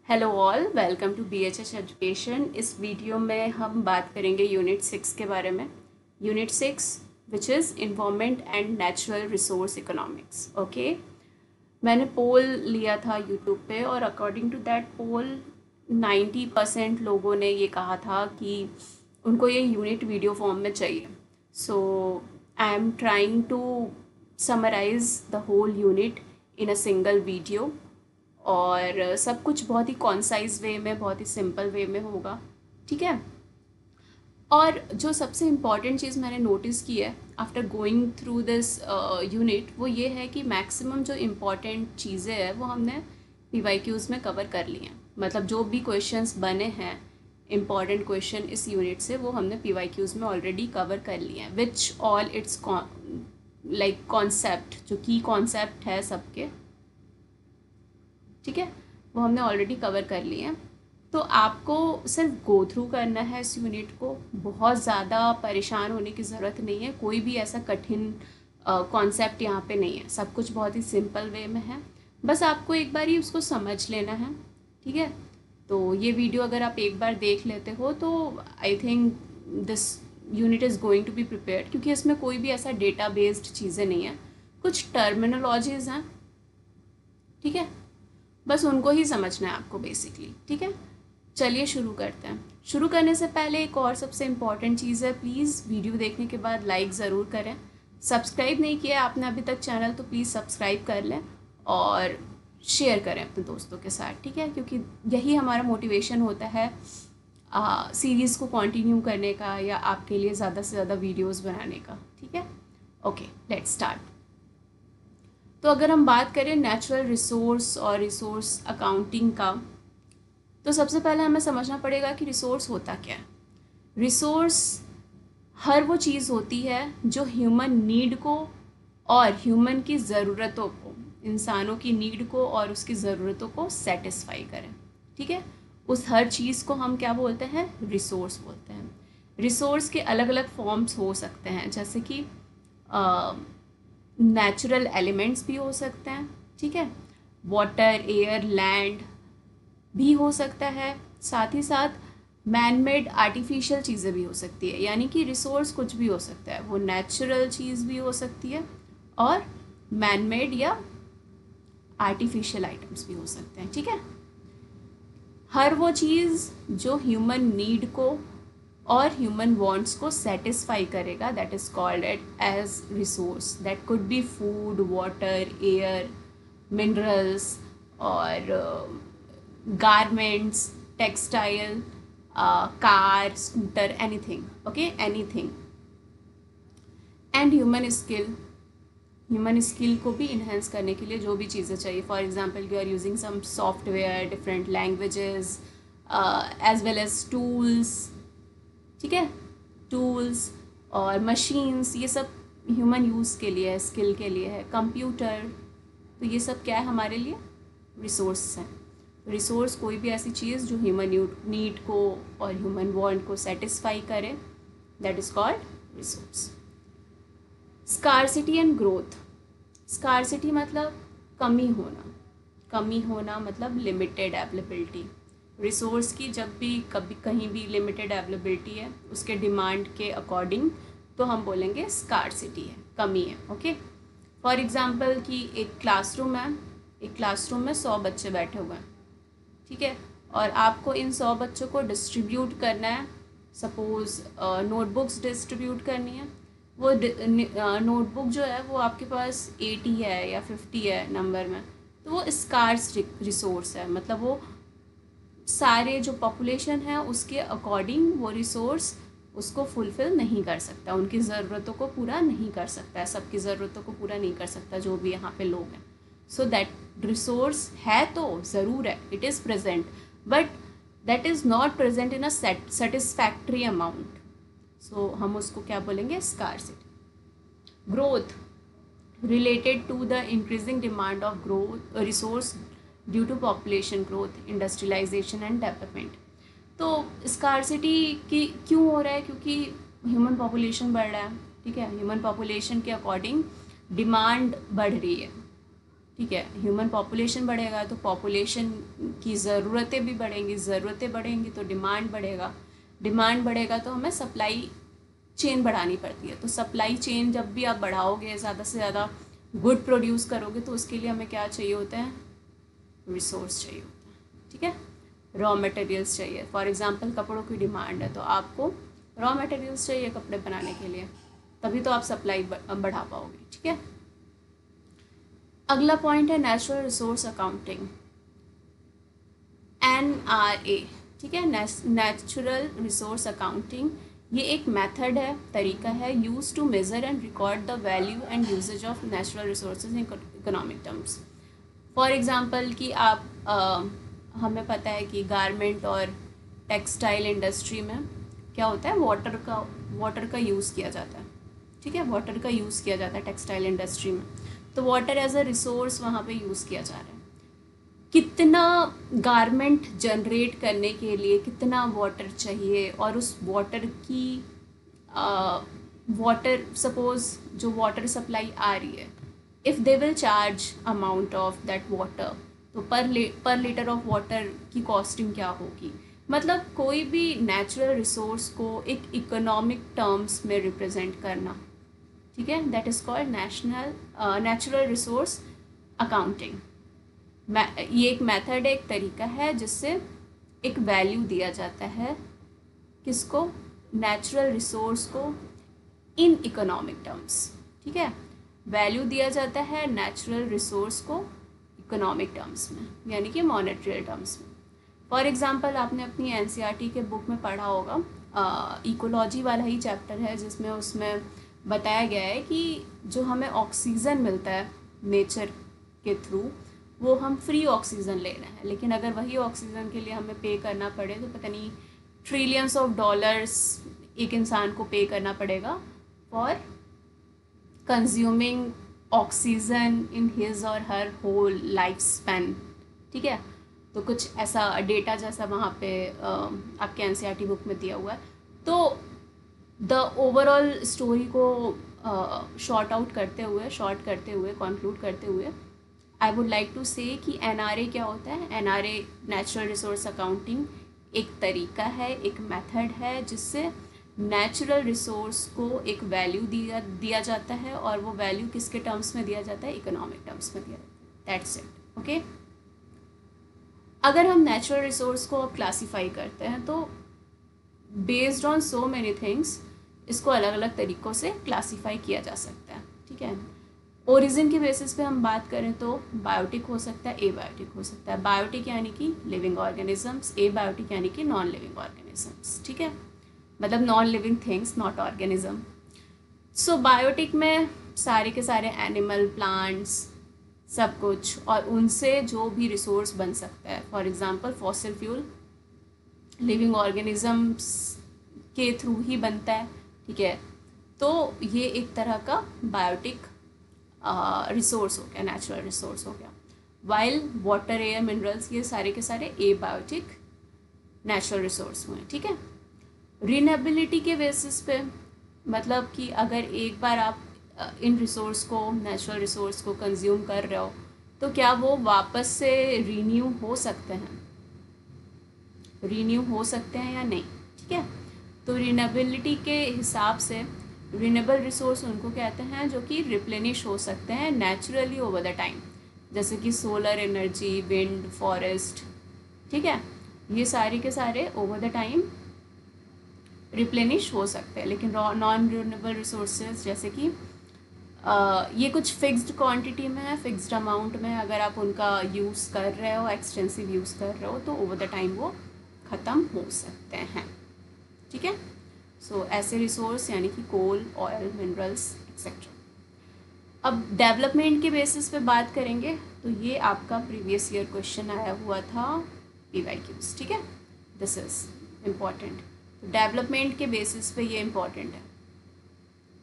Hello all, welcome to BHS education. इस video में हम बात करेंगे यूनिट 6 के बारे में। Unit 6 which is environment and natural resource economics. Okay, मैंने पोल लिया था यूट्यूब पे और अकॉर्डिंग टू दैट पोल 90% लोगों ने ये कहा था कि उनको ये यूनिट वीडियो फॉर्म में चाहिए। So I am trying to summarize the whole unit in a single video, और सब कुछ बहुत ही कॉन्साइज वे में, बहुत ही सिंपल वे में होगा। ठीक है। और जो सबसे इम्पॉर्टेंट चीज़ मैंने नोटिस की है after going through this unit, वो ये है कि मैक्सिमम जो इम्पॉर्टेंट चीज़ें हैं वो हमने PYQs में कवर कर ली हैं। मतलब जो भी क्वेश्चंस बने हैं इम्पॉर्टेंट क्वेश्चन इस यूनिट से, वो हमने PYQs में ऑलरेडी कवर कर लिए हैं, which all it's like concept, जो की कॉन्सेप्ट है सबके, ठीक है, वो हमने ऑलरेडी कवर कर लिए हैं। तो आपको सिर्फ गो थ्रू करना है इस यूनिट को, बहुत ज़्यादा परेशान होने की ज़रूरत नहीं है। कोई भी ऐसा कठिन कॉन्सेप्ट यहाँ पे नहीं है, सब कुछ बहुत ही सिंपल वे में है। बस आपको एक बार ही उसको समझ लेना है। ठीक है। तो ये वीडियो अगर आप एक बार देख लेते हो तो I think this unit is going to be prepared, क्योंकि इसमें कोई भी ऐसा डेटा बेस्ड चीज़ें नहीं है, कुछ टर्मिनोलॉजीज़ हैं। ठीक है, बस उनको ही समझना है आपको बेसिकली। ठीक है, चलिए शुरू करते हैं। शुरू करने से पहले एक और सबसे इम्पॉर्टेंट चीज़ है, प्लीज़ वीडियो देखने के बाद लाइक ज़रूर करें। सब्सक्राइब नहीं किया आपने अभी तक चैनल तो प्लीज़ सब्सक्राइब कर लें और शेयर करें अपने दोस्तों के साथ। ठीक है, क्योंकि यही हमारा मोटिवेशन होता है सीरीज़ को कंटिन्यू करने का, या आपके लिए ज़्यादा से ज़्यादा वीडियोज़ बनाने का। ठीक है, ओके, लेट्स स्टार्ट। तो अगर हम बात करें नेचुरल रिसोर्स और रिसोर्स अकाउंटिंग का, तो सबसे पहले हमें समझना पड़ेगा कि रिसोर्स होता क्या है। रिसोर्स हर वो चीज़ होती है जो ह्यूमन नीड को और ह्यूमन की ज़रूरतों को, इंसानों की नीड को और उसकी ज़रूरतों को सेटिस्फाई करें। ठीक है, उस हर चीज़ को हम क्या बोलते हैं? रिसोर्स बोलते हैं। रिसोर्स के अलग अलग फॉर्म्स हो सकते हैं, जैसे कि नेचुरल एलिमेंट्स भी हो सकते हैं। ठीक है, वाटर, एयर, लैंड भी हो सकता है। साथ ही साथ मैन मेड आर्टिफिशियल चीज़ें भी हो सकती है, यानी कि रिसोर्स कुछ भी हो सकता है, वो नेचुरल चीज़ भी हो सकती है और मैन मेड या आर्टिफिशियल आइटम्स भी हो सकते हैं। ठीक है, हर वो चीज़ जो ह्यूमन नीड को और ह्यूमन वांट्स को सेटिस्फाई करेगा, that is called it as resource. That could be food, water, air, minerals और garments, textile, car, scooter, anything. Okay, anything. And human skill को भी इन्हेंस करने के लिए जो भी चीज़ें चाहिए, for example you are using some software, different languages, as well as tools. ठीक है, टूल्स और मशीन्स, ये सब ह्यूमन यूज़ के लिए है, स्किल के लिए है। कंप्यूटर, तो ये सब क्या है हमारे लिए? रिसोर्स हैं। रिसोर्स कोई भी ऐसी चीज़ जो ह्यूमन नीड को और ह्यूमन वांट को सेटिस्फाई करे, that is called resource. Scarcity and growth. Scarcity मतलब कमी होना, कमी होना मतलब लिमिटेड अवेलेबिलिटी। रिसोर्स की जब भी कभी कहीं भी लिमिटेड अवेलेबिलिटी है उसके डिमांड के अकॉर्डिंग, तो हम बोलेंगे स्कार्सिटी है, कमी है। ओके, फॉर एग्जांपल कि एक क्लासरूम है, एक क्लासरूम में 100 बच्चे बैठे हुए हैं। ठीक है, और आपको इन 100 बच्चों को डिस्ट्रीब्यूट करना है। सपोज़ नोटबुक्स डिस्ट्रीब्यूट करनी है। वो नोटबुक जो है वो आपके पास 80 है या 50 है नंबर में, तो वो स्कार्स रिसोर्स है। मतलब वो सारे जो पॉपुलेशन है उसके अकॉर्डिंग वो रिसोर्स उसको फुलफ़िल नहीं कर सकता, उनकी ज़रूरतों को पूरा नहीं कर सकता है, सबकी ज़रूरतों को पूरा नहीं कर सकता जो भी यहाँ पे लोग हैं। सो दैट रिसोर्स है तो ज़रूर है, it is present, but that is not present in a satisfactory amount. So हम उसको क्या बोलेंगे? Scarcity. Growth, related to the increasing demand of growth resource due to population growth, industrialization and development। तो scarcity की क्यों हो रहा है? क्योंकि ह्यूमन पॉपुलेशन बढ़ रहा है। ठीक है, ह्यूमन पॉपुलेशन के अकॉर्डिंग डिमांड बढ़ रही है। ठीक है, ह्यूमन पॉपुलेशन बढ़ेगा तो पॉपुलेशन की ज़रूरतें भी बढ़ेंगी, ज़रूरतें बढ़ेंगी तो डिमांड बढ़ेगा, डिमांड बढ़ेगा तो हमें सप्लाई चेन बढ़ानी पड़ती है। तो सप्लाई चेन जब भी आप बढ़ाओगे, ज़्यादा से ज़्यादा गुड प्रोड्यूस करोगे, तो उसके लिए हमें क्या चाहिए होता है, रिसोर्स चाहिए होता है। ठीक है, रॉ मटेरियल्स चाहिए। फॉर एग्जांपल कपड़ों की डिमांड है तो आपको रॉ मटेरियल्स चाहिए कपड़े बनाने के लिए, तभी तो आप सप्लाई बढ़ा पाओगे। ठीक है, अगला पॉइंट है नेचुरल रिसोर्स अकाउंटिंग, NRA। ठीक है, नेचुरल रिसोर्स अकाउंटिंग ये एक मेथड है, तरीका है, use to measure and record the value and usages of natural resources in economic terms. For example कि आप हमें पता है कि गारमेंट और टेक्सटाइल इंडस्ट्री में क्या होता है, वाटर का यूज़ किया जाता है। ठीक है, वाटर का यूज़ किया जाता है टेक्सटाइल इंडस्ट्री में, तो वाटर एज अ रिसोर्स वहाँ पे यूज़ किया जा रहा है। कितना गारमेंट जनरेट करने के लिए कितना वाटर चाहिए, और उस वाटर की वाटर सपोज जो वाटर सप्लाई आ रही है, if they will charge amount of that water, तो पर लीटर ऑफ वाटर की कॉस्टिंग क्या होगी। मतलब कोई भी नेचुरल रिसोर्स को एक इकोनॉमिक टर्म्स में रिप्रेजेंट करना। ठीक है, that is called natural resource accounting. ये एक मेथड है, एक तरीका है जिससे एक वैल्यू दिया जाता है किसको, नेचुरल रिसोर्स को इन इकोनॉमिक टर्म्स। ठीक है, वैल्यू दिया जाता है नेचुरल रिसोर्स को इकोनॉमिक टर्म्स में, यानी कि मॉनेटरी टर्म्स में। फॉर एग्जांपल आपने अपनी NCERT के बुक में पढ़ा होगा, इकोलॉजी वाला ही चैप्टर है जिसमें उसमें बताया गया है कि जो हमें ऑक्सीजन मिलता है नेचर के थ्रू, वो हम फ्री ऑक्सीजन ले रहे हैं, लेकिन अगर वही ऑक्सीजन के लिए हमें पे करना पड़े तो पता नहीं ट्रिलियंस ऑफ डॉलर्स एक इंसान को पे करना पड़ेगा for consuming oxygen in his और हर होल लाइफ स्पैन। ठीक है, तो कुछ ऐसा डेटा जैसा वहाँ पे आपके NCERT बुक में दिया हुआ है। तो द ओवरऑल स्टोरी को शॉर्ट करते हुए कंक्लूड करते हुए आई वुड लाइक टू से कि NRA क्या होता है। NRA नेचुरल रिसोर्स अकाउंटिंग एक तरीका है, एक मेथड है जिससे नेचुरल रिसोर्स को एक वैल्यू दिया जाता है, और वो वैल्यू किसके टर्म्स में दिया जाता है, इकोनॉमिक टर्म्स में दिया जाता है। That's it. ओके, अगर हम नेचुरल रिसोर्स को क्लासीफाई करते हैं तो based on so many things इसको अलग अलग तरीक़ों से क्लासीफाई किया जा सकता है। ठीक है, ओरिजिन के बेसिस पे हम बात करें तो बायोटिक हो सकता है, एबायोटिक हो सकता है। बायोटिक यानी कि लिविंग ऑर्गेनिजम्स, एबायोटिक यानी कि नॉन लिविंग ऑर्गेनिजम्स। ठीक है, मतलब non living things, not organism. So biotic में सारे के सारे एनिमल, प्लांट्स, सब कुछ, और उनसे जो भी रिसोर्स बन सकता है। For example fossil fuel living organisms के थ्रू ही बनता है। ठीक है, तो ये एक तरह का बायोटिक रिसोर्स हो गया, नेचुरल रिसोर्स हो गया। वाइल वाटर, एयर, मिनरल्स ये सारे के सारे एबायोटिक नेचुरल रिसोर्स हुए। ठीक है, रिन्यूएबिलिटी के बेसिस पे, मतलब कि अगर एक बार आप इन रिसोर्स को, नेचुरल रिसोर्स को कंज्यूम कर रहे हो तो क्या वो वापस से रीन्यू हो सकते हैं या नहीं। ठीक है, तो रिन्यूएबिलिटी के हिसाब से रिन्यूएबल रिसोर्स उनको कहते हैं जो कि रिप्लेनिश हो सकते हैं नेचुरली ओवर द टाइम, जैसे कि सोलर एनर्जी, विंड, फॉरेस्ट। ठीक है, ये सारे के सारे ओवर द टाइम रिप्लेनिश हो सकते हैं। लेकिन नॉन रिन्यूएबल रिसोर्सेज जैसे कि ये कुछ फिक्स्ड क्वांटिटी में है, फिक्स्ड अमाउंट में, अगर आप उनका यूज़ कर रहे हो, एक्सटेंसिव यूज़ कर रहे हो, तो ओवर द टाइम वो ख़त्म हो सकते हैं। ठीक है, सो ऐसे रिसोर्स यानी कि कोल, ऑयल, मिनरल्स एक्सेट्रा। अब डेवलपमेंट के बेसिस पे बात करेंगे तो ये आपका प्रीवियस ईयर क्वेश्चन आया हुआ था PYQs। ठीक है, दिस इज़ इम्पॉर्टेंट। तो डेवलपमेंट के बेसिस पे ये इम्पॉर्टेंट है,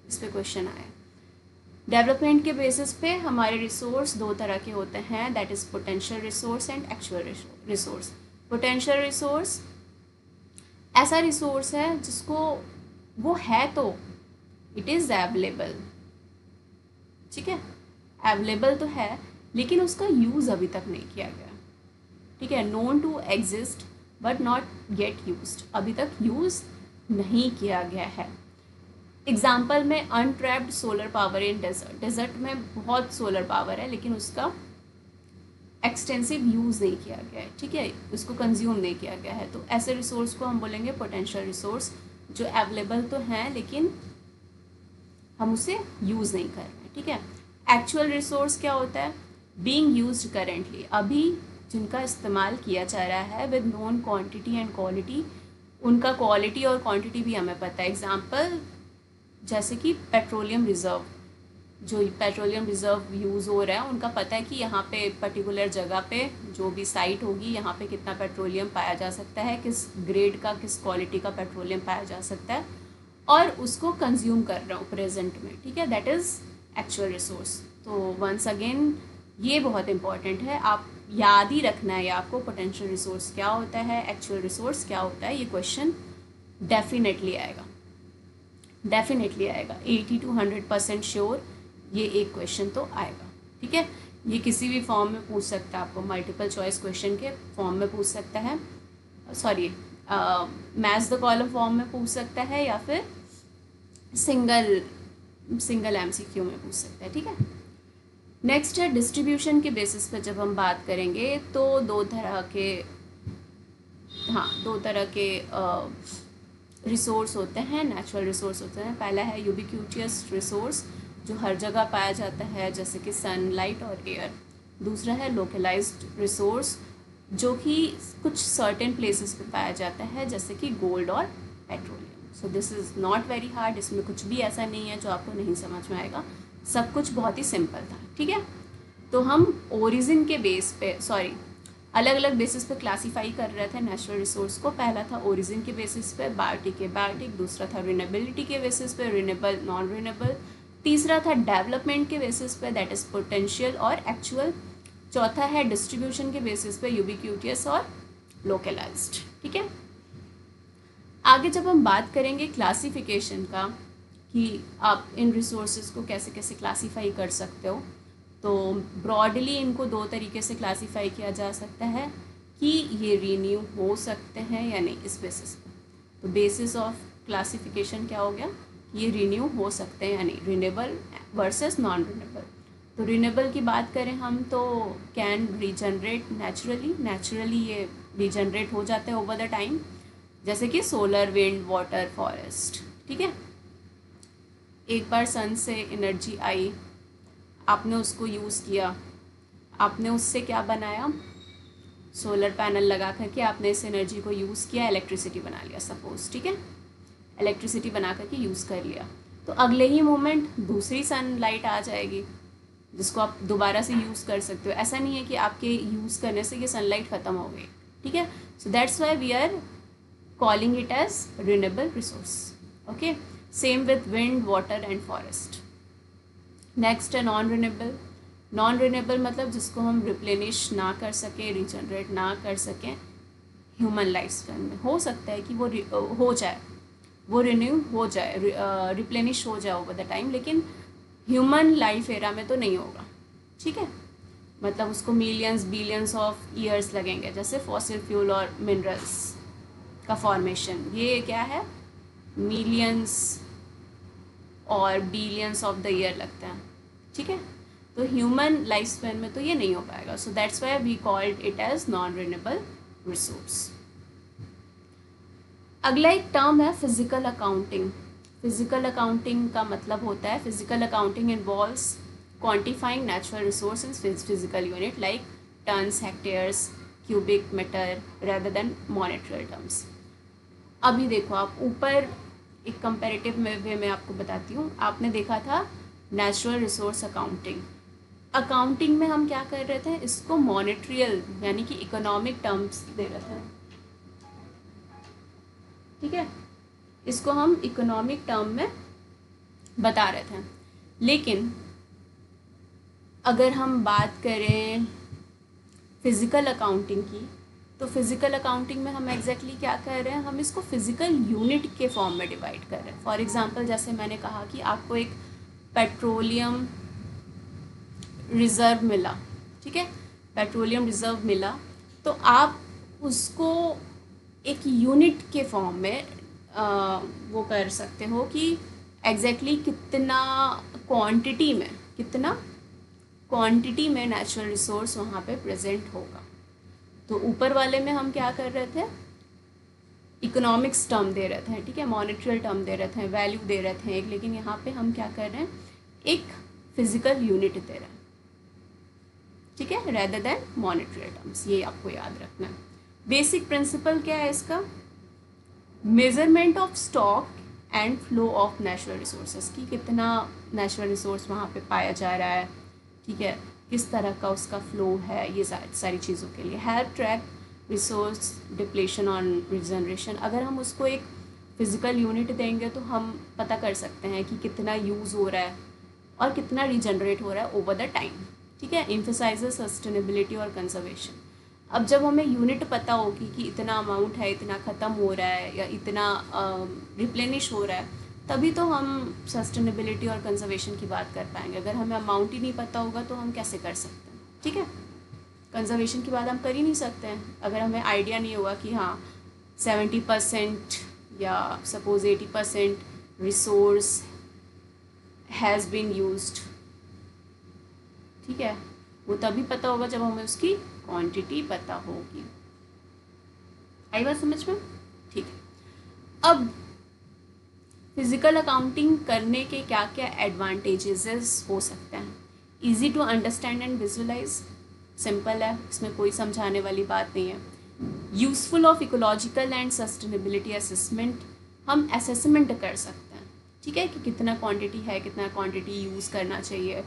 इस पे क्वेश्चन आया। डेवलपमेंट के बेसिस पे हमारे रिसोर्स दो तरह के होते हैं, that is potential resource and actual resource. Potential resource ऐसा रिसोर्स है जिसको वो है तो इट इज़ अवेलेबल। ठीक है, अवेलेबल तो है लेकिन उसका यूज़ अभी तक नहीं किया गया। ठीक है, known to exist but not get used, अभी तक यूज़ नहीं किया गया है। एग्जाम्पल में untrapped solar power in desert, desert में बहुत सोलर पावर है लेकिन उसका एक्सटेंसिव यूज़ नहीं किया गया है। ठीक है, उसको कंज्यूम नहीं किया गया है, तो ऐसे रिसोर्स को हम बोलेंगे पोटेंशियल रिसोर्स, जो अवेलेबल तो हैं लेकिन हम उसे यूज़ नहीं कर रहे हैं। ठीक है, एक्चुअल रिसोर्स क्या होता है, बीइंग यूज्ड करेंटली, अभी जिनका इस्तेमाल किया जा रहा है with known quantity and quality, उनका क्वालिटी और क्वांटिटी भी हमें पता है। एग्जांपल जैसे कि पेट्रोलियम रिज़र्व, जो पेट्रोलियम रिज़र्व यूज़ हो रहा है उनका पता है कि यहाँ पे पर्टिकुलर जगह पे जो भी साइट होगी यहाँ पे कितना पेट्रोलियम पाया जा सकता है, किस ग्रेड का किस क्वालिटी का पेट्रोलियम पाया जा सकता है, और उसको कंज्यूम कर रहा हूँ प्रेजेंट में। ठीक है, दैट इज़ एक्चुअल रिसोर्स। तो वंस अगेन ये बहुत इंपॉर्टेंट है, आप याद ही रखना है आपको, पोटेंशियल रिसोर्स क्या होता है, एक्चुअल रिसोर्स क्या होता है। ये क्वेश्चन डेफिनेटली आएगा, डेफिनेटली आएगा, 80 to 100% श्योर ये एक क्वेश्चन तो आएगा। ठीक है, ये किसी भी फॉर्म में पूछ सकता है, आपको मल्टीपल चॉइस क्वेश्चन के फॉर्म में पूछ सकता है, sorry match the column form में पूछ सकता है, या फिर सिंगल MCQ में पूछ सकता है। ठीक है, नेक्स्ट है डिस्ट्रीब्यूशन के बेसिस पर जब हम बात करेंगे तो दो तरह के रिसोर्स होते हैं, नेचुरल रिसोर्स होते हैं। पहला है यूबिक्यूटियस रिसोर्स, जो हर जगह पाया जाता है जैसे कि सनलाइट और एयर। दूसरा है लोकलाइज्ड रिसोर्स, जो कि कुछ सर्टेन प्लेसेस पे पाया जाता है जैसे कि गोल्ड और petroleum. So this is not very hard, इसमें कुछ भी ऐसा नहीं है जो आपको नहीं समझ में आएगा, सब कुछ बहुत ही सिंपल था। ठीक है, तो हम ओरिजिन के बेस पे, सॉरी अलग अलग बेसिस पे क्लासीफाई कर रहे थे नेचुरल रिसोर्स को। पहला था ओरिजिन के बेसिस पे, बायोटिक के बायोटिक, दूसरा था रिनेबिलिटी के बेसिस पे, रिनेबल नॉन रिनेबल, तीसरा था डेवलपमेंट के बेसिस पे, दैट इज़ पोटेंशियल और एक्चुअल, चौथा है डिस्ट्रीब्यूशन के बेसिस पे, यूबिक्यूटियस और लोकलाइज्ड। ठीक है, आगे जब हम बात करेंगे क्लासिफिकेशन का कि आप इन रिसोर्सेज को कैसे कैसे क्लासीफाई कर सकते हो, तो ब्रॉडली इनको दो तरीके से क्लासीफाई किया जा सकता है कि ये रीन्यू हो सकते हैं या नहीं, इस बेसिस पे। तो बेसिस ऑफ क्लासिफिकेशन क्या हो गया, ये रीन्यू हो सकते हैं या नहीं, रिन्यूएबल वर्सेस नॉन रिन्यूएबल। तो रिन्यूएबल की बात करें हम तो कैन रीजनरेट नेचुरली ये रीजनरेट हो जाते हैं ओवर द टाइम, जैसे कि सोलर, विंड, वाटर, फॉरेस्ट। ठीक है, एक बार सन से एनर्जी आई, आपने उसको यूज़ किया, आपने उससे क्या बनाया, सोलर पैनल लगा करके आपने इस एनर्जी को यूज़ किया, इलेक्ट्रिसिटी बना लिया सपोज। ठीक है, इलेक्ट्रिसिटी बना करके यूज़ कर लिया, तो अगले ही मोमेंट दूसरी सनलाइट आ जाएगी जिसको आप दोबारा से यूज़ कर सकते हो। ऐसा नहीं है कि आपके यूज़ करने से ये सनलाइट ख़त्म हो गई। ठीक है, so that's why we are calling it as renewable resource. Okay, same with wind, water and forest. Next है नॉन रिन्यूएबल। नॉन रिन्यूएबल मतलब जिसको हम रिप्लेनिश ना कर सकें, रिजनरेट ना कर सकें ह्यूमन लाइफ स्पैन में। हो सकता है कि वो हो जाए, वो रिन्यू हो जाए, रिप्लेनिश हो जाए ओवर द टाइम, लेकिन ह्यूमन लाइफ एरा में तो नहीं होगा। ठीक है, मतलब उसको मिलियंस बिलियंस ऑफ ईयर्स लगेंगे, जैसे फॉसिल फ्यूल और मिनरल्स का फॉर्मेशन, ये क्या है, मिलियंस और बिलियंस ऑफ द ईयर लगता है। ठीक है, तो ह्यूमन लाइफ स्पैन में तो ये नहीं हो पाएगा, so that's why we called it as non renewable resource. अगला एक टर्म है फिजिकल अकाउंटिंग। फिजिकल अकाउंटिंग का मतलब होता है, physical accounting involves quantifying natural resource in physical unit like tons, hectares, cubic metre rather than monetary terms. अभी देखो, आप ऊपर एक कंपैरेटिव वे में आपको बताती हूँ। आपने देखा था नेचुरल रिसोर्स अकाउंटिंग, अकाउंटिंग में हम क्या कर रहे थे, इसको मॉनेट्रियल यानी कि इकोनॉमिक टर्म्स दे रहे थे। ठीक है, इसको हम इकोनॉमिक टर्म में बता रहे थे, लेकिन अगर हम बात करें फिज़िकल अकाउंटिंग की, तो फिज़िकल अकाउंटिंग में हम एग्जैक्टली क्या कर रहे हैं, हम इसको फिज़िकल यूनिट के फॉर्म में डिवाइड कर रहे हैं। फॉर एग्जांपल जैसे मैंने कहा कि आपको एक पेट्रोलियम रिज़र्व मिला, ठीक है, पेट्रोलियम रिजर्व मिला तो आप उसको एक यूनिट के फॉर्म में वो कर सकते हो कि एग्जैक्टली कितना क्वांटिटी में नेचुरल रिसोर्स वहाँ पे प्रेजेंट होगा। तो ऊपर वाले में हम क्या कर रहे थे, इकोनॉमिक्स टर्म दे रहे थे, ठीक है, मॉनेटरी टर्म दे रहे थे, वैल्यू दे रहे थे एक, लेकिन यहाँ पे हम क्या कर रहे हैं, एक फिजिकल यूनिट दे रहे हैं, ठीक है, रेदर देन मॉनेटरी टर्म्स। ये आपको याद रखना है। बेसिक प्रिंसिपल क्या है इसका, measurement of stock and flow of natural resources, की कितना नेचुरल रिसोर्स वहाँ पे पाया जा रहा है, ठीक है, किस तरह का उसका फ्लो है, ये सारी चीज़ों के लिए। हेल्प ट्रैक रिसोर्स डिप्लेशन और रिजनरेशन, अगर हम उसको एक फिजिकल यूनिट देंगे तो हम पता कर सकते हैं कि कितना यूज़ हो रहा है और कितना रिजनरेट हो रहा है ओवर द टाइम, ठीक है। एम्फसाइजेस सस्टेनेबिलिटी और कंजर्वेशन, अब जब हमें यूनिट पता होगी कि इतना अमाउंट है, इतना ख़त्म हो रहा है या इतना रिप्लेनिश हो रहा है, तभी तो हम सस्टेनेबिलिटी और कंजर्वेशन की बात कर पाएंगे। अगर हमें अमाउंट ही नहीं पता होगा तो हम कैसे कर सकते हैं, ठीक है। कंजर्वेशन की बात हम कर ही नहीं सकते हैं अगर हमें आइडिया नहीं होगा कि हाँ 70% या suppose 80% resource has been used, ठीक है। वो तभी पता होगा जब हमें उसकी क्वांटिटी पता होगी। आई बात समझ में, ठीक है। अब फिजिकल अकाउंटिंग करने के क्या क्या एडवांटेजेस हो सकते हैं। Easy to understand and visualise, simple है, इसमें कोई समझाने वाली बात नहीं है। Useful of ecological and sustainability assessment, हम असेसमेंट कर सकते हैं, ठीक है, कि कितना क्वांटिटी है, कितना क्वांटिटी यूज़ करना चाहिए,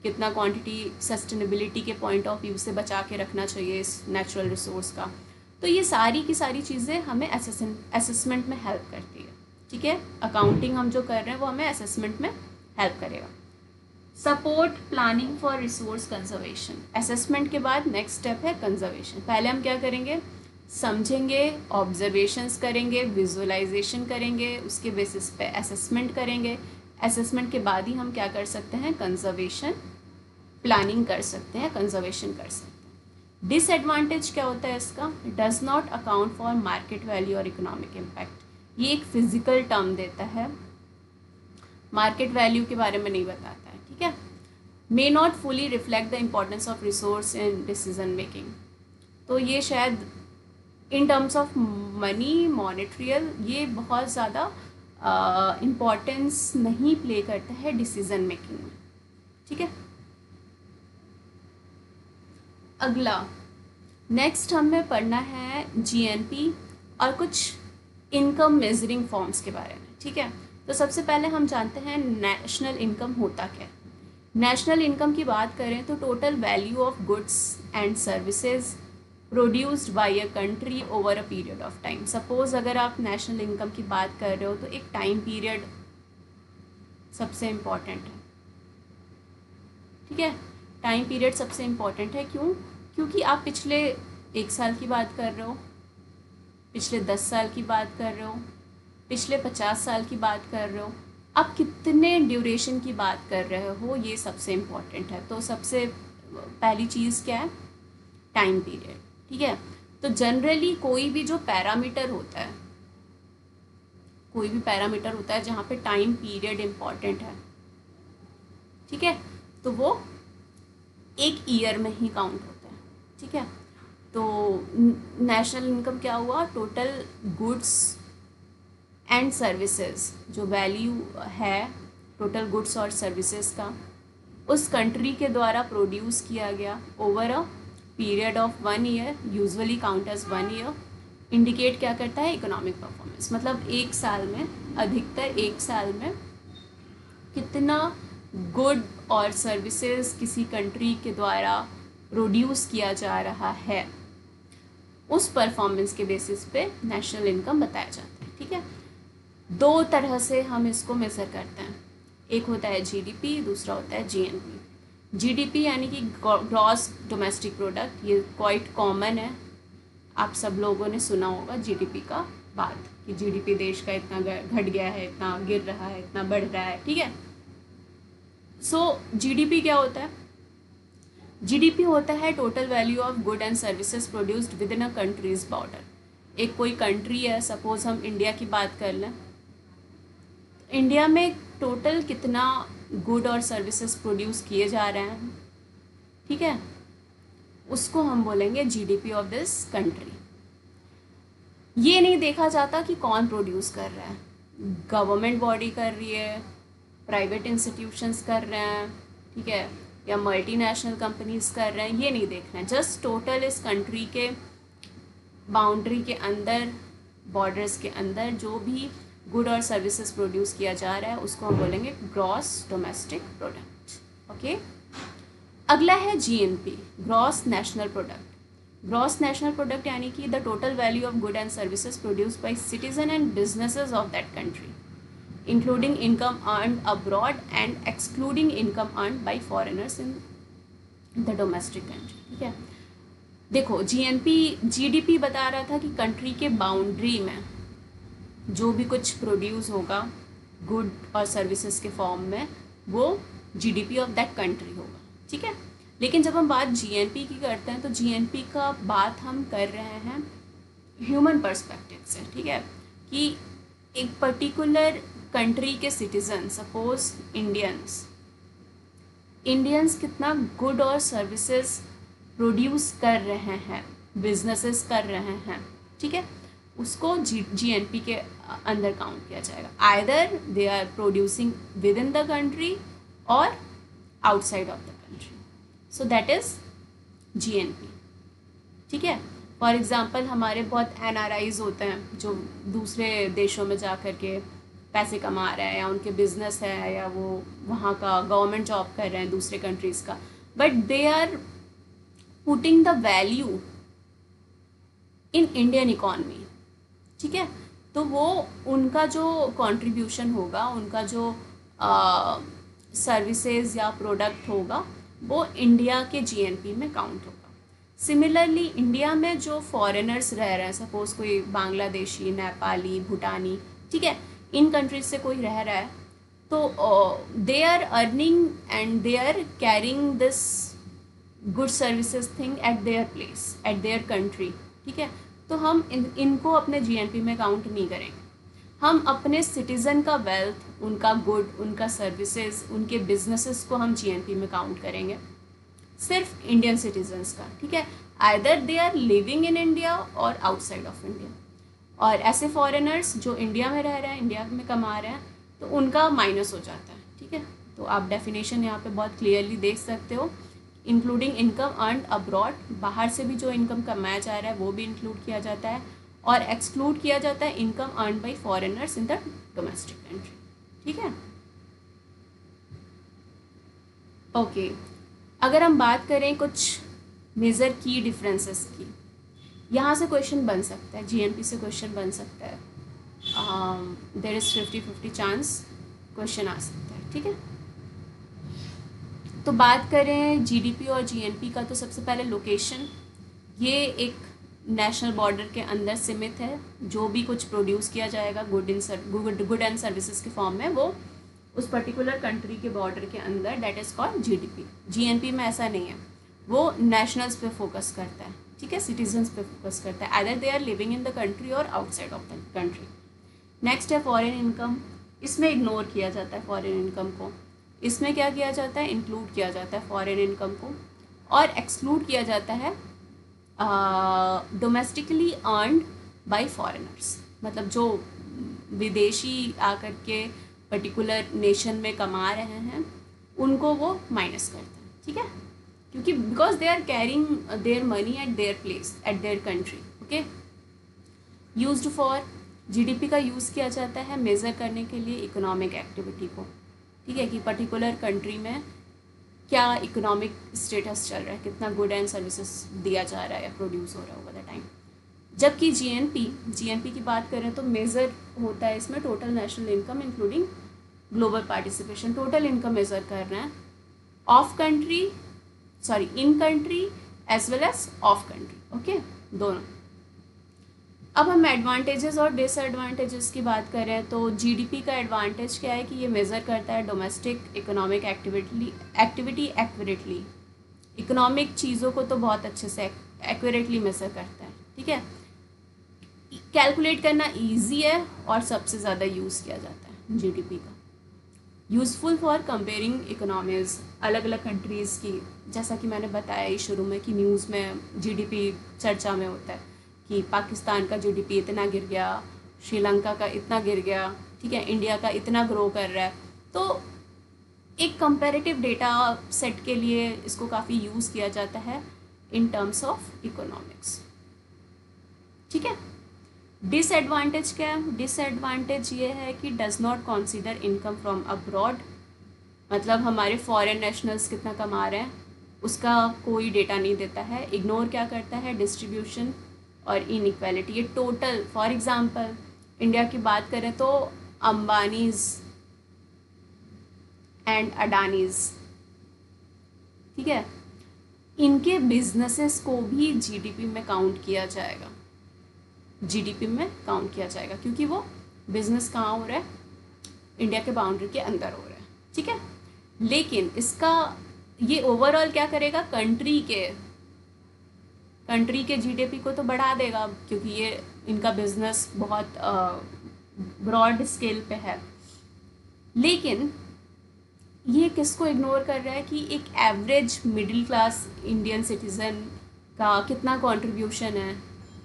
कितना क्वांटिटी सस्टेनेबिलिटी के पॉइंट ऑफ व्यू से बचा के रखना चाहिए इस नेचुरल रिसोर्स का। तो ये सारी की सारी चीज़ें हमें असेसमेंट में हेल्प करती है, ठीक है। अकाउंटिंग हम जो कर रहे हैं वो हमें असेसमेंट में हेल्प करेगा। Support planning for resource conservation, assessment के बाद नेक्स्ट स्टेप है कंजर्वेशन। पहले हम क्या करेंगे, समझेंगे, ऑब्जर्वेशंस करेंगे, विजुअलाइजेशन करेंगे, उसके बेसिस पे असेसमेंट करेंगे। असेसमेंट के बाद ही हम क्या कर सकते हैं, कंजर्वेशन प्लानिंग कर सकते हैं, कंजर्वेशन कर सकते हैं। डिसएडवांटेज क्या होता है इसका, does not account for market value और इकोनॉमिक इम्पैक्ट, ये एक फिजिकल टर्म देता है, मार्केट वैल्यू के बारे में नहीं बताता है, ठीक है। May not fully reflect the importance of resource in decision making, तो ये शायद इन टर्म्स ऑफ मनी मॉनेट्रियल ये बहुत ज़्यादा इम्पोर्टेंस नहीं प्ले करता है डिसीजन मेकिंग में, ठीक है। अगला नेक्स्ट हमें पढ़ना है जीएनपी और कुछ इनकम मेजरिंग फॉर्म्स के बारे में, ठीक है। तो सबसे पहले हम जानते हैं नेशनल इनकम होता क्या है। नेशनल इनकम की बात करें तो total value of goods and services produced by a country over a period of time. Suppose अगर आप नेशनल इनकम की बात कर रहे हो तो एक टाइम पीरियड सबसे इम्पॉर्टेंट है, ठीक है। टाइम पीरियड सबसे इम्पॉर्टेंट है, क्यों, क्योंकि आप पिछले 1 साल की बात कर रहे हो, पिछले 10 साल की बात कर रहे हो, पिछले 50 साल की बात कर रहे हो, आप कितने ड्यूरेशन की बात कर रहे हो, ये सबसे इम्पॉर्टेंट है। तो सबसे पहली चीज़ क्या है, टाइम पीरियड, ठीक है। तो जनरली कोई भी जो पैरामीटर होता है, कोई भी पैरामीटर होता है जहाँ पे टाइम पीरियड इम्पॉर्टेंट है, ठीक है, तो वो एक ईयर में ही काउंट होता है, ठीक है। तो नेशनल इनकम क्या हुआ, टोटल गुड्स एंड सर्विसेज, जो वैल्यू है टोटल गुड्स और सर्विसेज का उस कंट्री के द्वारा प्रोड्यूस किया गया over a period of 1 year, usually count as 1 year, indicate क्या करता है, इकोनॉमिक परफॉर्मेंस। मतलब 1 साल में, अधिकतर 1 साल में कितना गुड और सर्विसेज किसी कंट्री के द्वारा प्रोड्यूस किया जा रहा है, उस परफॉर्मेंस के बेसिस पे नेशनल इनकम बताया जाता है, ठीक है। 2 तरह से हम इसको मेजर करते हैं, एक होता है जीडीपी, दूसरा होता है जीएनपी। जीडीपी यानी कि ग्रॉस डोमेस्टिक प्रोडक्ट, ये क्वाइट कॉमन है, आप सब लोगों ने सुना होगा जीडीपी का बात, कि जीडीपी देश का इतना घट गया है, इतना गिर रहा है, इतना बढ़ रहा है, ठीक है। सो जीडीपी क्या होता है, जीडीपी होता है total value of good and services produced with in a countries border. एक कोई कंट्री है, सपोज हम इंडिया की बात कर लें, इंडिया में टोटल कितना गुड और सर्विसेज प्रोड्यूस किए जा रहे हैं, ठीक है, उसको हम बोलेंगे जीडीपी ऑफ दिस कंट्री। ये नहीं देखा जाता कि कौन प्रोड्यूस कर रहा है, गवर्नमेंट बॉडी कर रही है, प्राइवेट इंस्टीट्यूशंस कर रहे हैं, ठीक है, या मल्टीनेशनल कंपनीज कर रहे हैं, ये नहीं देख रहे हैं। जस्ट टोटल इस कंट्री के बाउंड्री के अंदर, बॉर्डर्स के अंदर जो भी गुड और सर्विसेज प्रोड्यूस किया जा रहा है उसको हम बोलेंगे ग्रॉस डोमेस्टिक प्रोडक्ट। ओके, अगला है GNP, gross national product. Gross national product यानी कि the total value of good and services produced by citizen and businesses of that country, including income earned abroad and excluding income earned by foreigners in the domestic country। ठीक है, देखो GDP बता रहा था कि country के boundary में जो भी कुछ प्रोड्यूस होगा गुड और सर्विसेज के फॉर्म में, वो जीडीपी ऑफ दैट कंट्री होगा, ठीक है। लेकिन जब हम बात जीएनपी की करते हैं तो जीएनपी का बात हम कर रहे हैं ह्यूमन पर्सपेक्टिव से, ठीक है, कि एक पर्टिकुलर कंट्री के सिटीजन, सपोज इंडियंस कितना गुड और सर्विसेज प्रोड्यूस कर रहे हैं, बिजनेसेस कर रहे हैं, ठीक है, उसको जीएनपी के अंदर काउंट किया जाएगा। Either they are producing within the country और outside of the country, so that is GNP, ठीक है। फॉर एग्जांपल हमारे बहुत एनआरआईज होते हैं जो दूसरे देशों में जा कर के पैसे कमा रहे हैं, या उनके बिजनेस है, या वो वहाँ का गवर्नमेंट जॉब कर रहे हैं दूसरे कंट्रीज़ का, but they are putting the value in Indian economy, ठीक है। तो वो उनका जो कंट्रीब्यूशन होगा, उनका जो सर्विसेज या प्रोडक्ट होगा, वो इंडिया के जीएनपी में काउंट होगा। सिमिलरली इंडिया में जो फॉरेनर्स रह रहे हैं, सपोज कोई बांग्लादेशी, नेपाली, भूटानी, ठीक है, इन कंट्रीज से कोई रह रहा है, तो they are earning and they are carrying this good services thing at their place, at their country, ठीक है। तो हम इनको अपने जीएनपी में काउंट नहीं करेंगे, हम अपने सिटीज़न का वेल्थ, उनका गुड, उनका सर्विसेज, उनके बिजनेसेस को हम जीएनपी में काउंट करेंगे, सिर्फ इंडियन सिटीजन्स का, ठीक है। Either they are living in India और आउटसाइड ऑफ इंडिया। और ऐसे फॉरेनर्स जो इंडिया में रह रहे हैं, इंडिया में कमा रहे हैं, तो उनका माइनस हो जाता है, ठीक है। तो आप डेफिनेशन यहाँ पे बहुत क्लियरली देख सकते हो, इंक्लूडिंग इनकम अर्नड अब्रॉड, बाहर से भी जो इनकम कमाया जा रहा है वो भी इंक्लूड किया जाता है, और एक्सक्लूड किया जाता है income earned by foreigners in the domestic country, ठीक है। ओके, अगर हम बात करें कुछ मेजर की डिफरेंसेस की, यहाँ से क्वेश्चन बन सकता है, जीएनपी से क्वेश्चन बन सकता है, देयर इज़ 50-50 चांस क्वेश्चन आ सकता है, ठीक है। तो बात करें जीडीपी और जीएनपी का, तो सबसे पहले लोकेशन, ये एक नेशनल बॉर्डर के अंदर सीमित है, जो भी कुछ प्रोड्यूस किया जाएगा गुड एंड सर्विसेज के फॉर्म में, वो उस पर्टिकुलर कंट्री के बॉर्डर के अंदर, that is called GDP. GNP में ऐसा नहीं है, वो नेशनल्स पे फोकस करता है, ठीक है, सिटीजन्स पे फोकस करता है, either they are living in the country और outside of the country. Next है फॉरेन इनकम, इसमें इग्नोर किया जाता है फॉरेन इनकम को, इसमें क्या किया जाता है, इंक्लूड किया जाता है फॉरेन इनकम को, और एक्सक्लूड किया जाता है डोमेस्टिकली अर्नड बाय फॉरेनर्स, मतलब जो विदेशी आकर के पर्टिकुलर नेशन में कमा रहे हैं उनको वो माइनस करते हैं, ठीक है, क्योंकि because they are carrying their money at their place, at their country. Okay, used for, GDP का यूज़ किया जाता है मेज़र करने के लिए इकोनॉमिक एक्टिविटी को, ठीक है, कि पर्टिकुलर कंट्री में क्या इकोनॉमिक स्टेटस चल रहा है, कितना गुड एंड सर्विसेज दिया जा रहा है या प्रोड्यूस हो रहा है ओवर द टाइम। जबकि जीएनपी की बात करें तो मेज़र होता है इसमें total national income including global participation, total income measure कर रहे हैं of country, sorry in country as well as of country, okay, दोनों। अब हम एडवांटेजेस और डिसएडवांटेजेस की बात करें तो जीडीपी का एडवांटेज क्या है कि ये मेज़र करता है domestic economic activity accurately, economic चीज़ों को तो बहुत अच्छे से एक्यूरेटली मेजर करता है, ठीक है। कैलकुलेट करना इजी है और सबसे ज़्यादा यूज़ किया जाता है जीडीपी का। यूज़फुल फॉर कंपेयरिंग इकोनॉमीज़, अलग अलग कंट्रीज़ की, जैसा कि मैंने बताया ही शुरू में कि न्यूज़ में जीडीपी चर्चा में होता है कि पाकिस्तान का जीडीपी इतना गिर गया, श्रीलंका का इतना गिर गया, ठीक है, इंडिया का इतना ग्रो कर रहा है। तो एक कंपैरेटिव डेटा सेट के लिए इसको काफ़ी यूज़ किया जाता है इन टर्म्स ऑफ इकोनॉमिक्स, ठीक है। डिसएडवांटेज क्या है? डिसएडवांटेज ये है कि does not consider income from abroad, मतलब हमारे फॉरेन नेशनल्स कितना कमा रहे हैं उसका कोई डेटा नहीं देता है। इग्नोर क्या करता है? डिस्ट्रीब्यूशन और इनइक्वालिटी। ये टोटल, फॉर एग्जांपल इंडिया की बात करें तो अंबानीज एंड अडानीज, ठीक है, इनके बिजनेसेस को भी जीडीपी में काउंट किया जाएगा, जीडीपी में काउंट किया जाएगा, क्योंकि वो बिजनेस कहाँ हो रहा है? इंडिया के बाउंड्री के अंदर हो रहा है, ठीक है। लेकिन इसका ये ओवरऑल क्या करेगा? कंट्री के जीडीपी को तो बढ़ा देगा, क्योंकि ये इनका बिजनेस बहुत ब्रॉड स्केल पे है। लेकिन ये किसको इग्नोर कर रहा है कि एक average middle class Indian citizen का कितना कंट्रीब्यूशन है,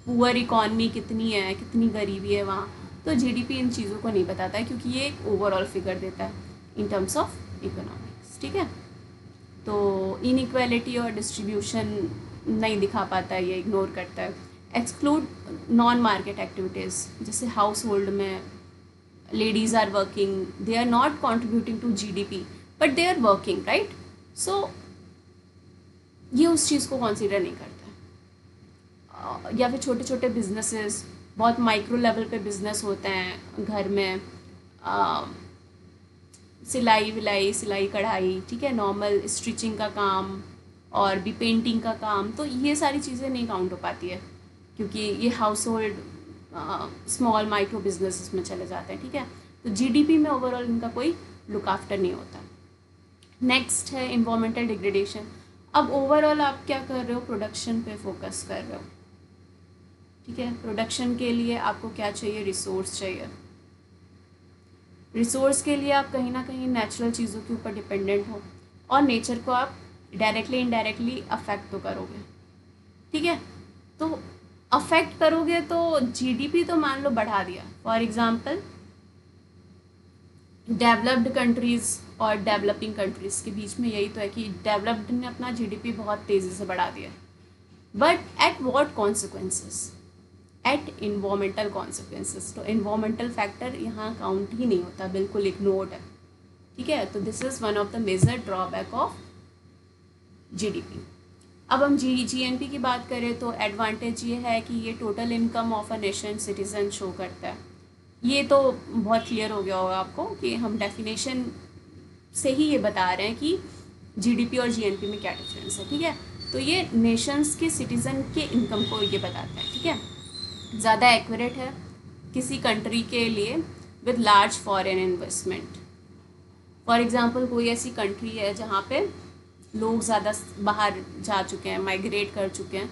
पुअर इकॉनमी कितनी है, कितनी गरीबी है वहाँ। तो जीडीपी इन चीज़ों को नहीं बताता है, क्योंकि ये एक ओवरऑल फिगर देता है इन टर्म्स ऑफ इकोनॉमिक्स, ठीक है। तो इनइक्वालिटी और डिस्ट्रीब्यूशन नहीं दिखा पाता है, ये इग्नोर करता है। एक्सक्लूड नॉन मार्केट एक्टिविटीज़, जैसे हाउस होल्ड में ladies are working, they are not contributing to GDP but they are working, right. So ये उस चीज़ को कंसीडर नहीं करता है। या फिर छोटे छोटे बिजनेसेस, बहुत माइक्रो लेवल पे बिजनेस होते हैं घर में, सिलाई कढ़ाई, ठीक है, नॉर्मल स्टिचिंग का काम और भी पेंटिंग का काम, तो ये सारी चीज़ें नहीं काउंट हो पाती है, क्योंकि ये house hold small micro businesses में चले जाते हैं, ठीक है। तो जीडीपी में ओवरऑल इनका कोई लुक आफ्टर नहीं होता। नेक्स्ट है इन्वायरमेंटल डिग्रेडेशन। अब ओवरऑल आप क्या कर रहे हो? प्रोडक्शन पे फोकस कर रहे हो, ठीक है। प्रोडक्शन के लिए आपको क्या चाहिए? रिसोर्स चाहिए। रिसोर्स के लिए आप कहीं ना कहीं नेचुरल चीज़ों के ऊपर डिपेंडेंट हो, और नेचर को आप डायरेक्टली इनडायरेक्टली अफेक्ट तो करोगे, ठीक है। तो अफेक्ट करोगे तो जीडीपी तो मान लो बढ़ा दिया। फॉर एग्जांपल डेवलप्ड कंट्रीज़ और डेवलपिंग कंट्रीज़ के बीच में यही तो है कि डेवलप्ड ने अपना जीडीपी बहुत तेज़ी से बढ़ा दिया, but at what consequences? At environmental consequences. तो इन्वायरमेंटल फैक्टर यहाँ काउंट ही नहीं होता, बिल्कुल इग्नोर्ड है, ठीक है। तो this is one of the major drawback of GDP. अब हम जीएनपी की बात करें तो एडवांटेज ये है कि ये total income of a nation citizen show करता है। ये तो बहुत क्लियर हो गया होगा आपको कि हम डेफिनेशन से ही ये बता रहे हैं कि जीडीपी और जीएनपी में क्या डिफरेंस है, ठीक है। तो ये नेशंस के सिटीज़न के इनकम को ये बताता है, ठीक है। ज़्यादा एक्यूरेट है किसी कंट्री के लिए with large foreign investment. For example कोई ऐसी कंट्री है जहाँ पे लोग ज़्यादा बाहर जा चुके हैं, माइग्रेट कर चुके हैं,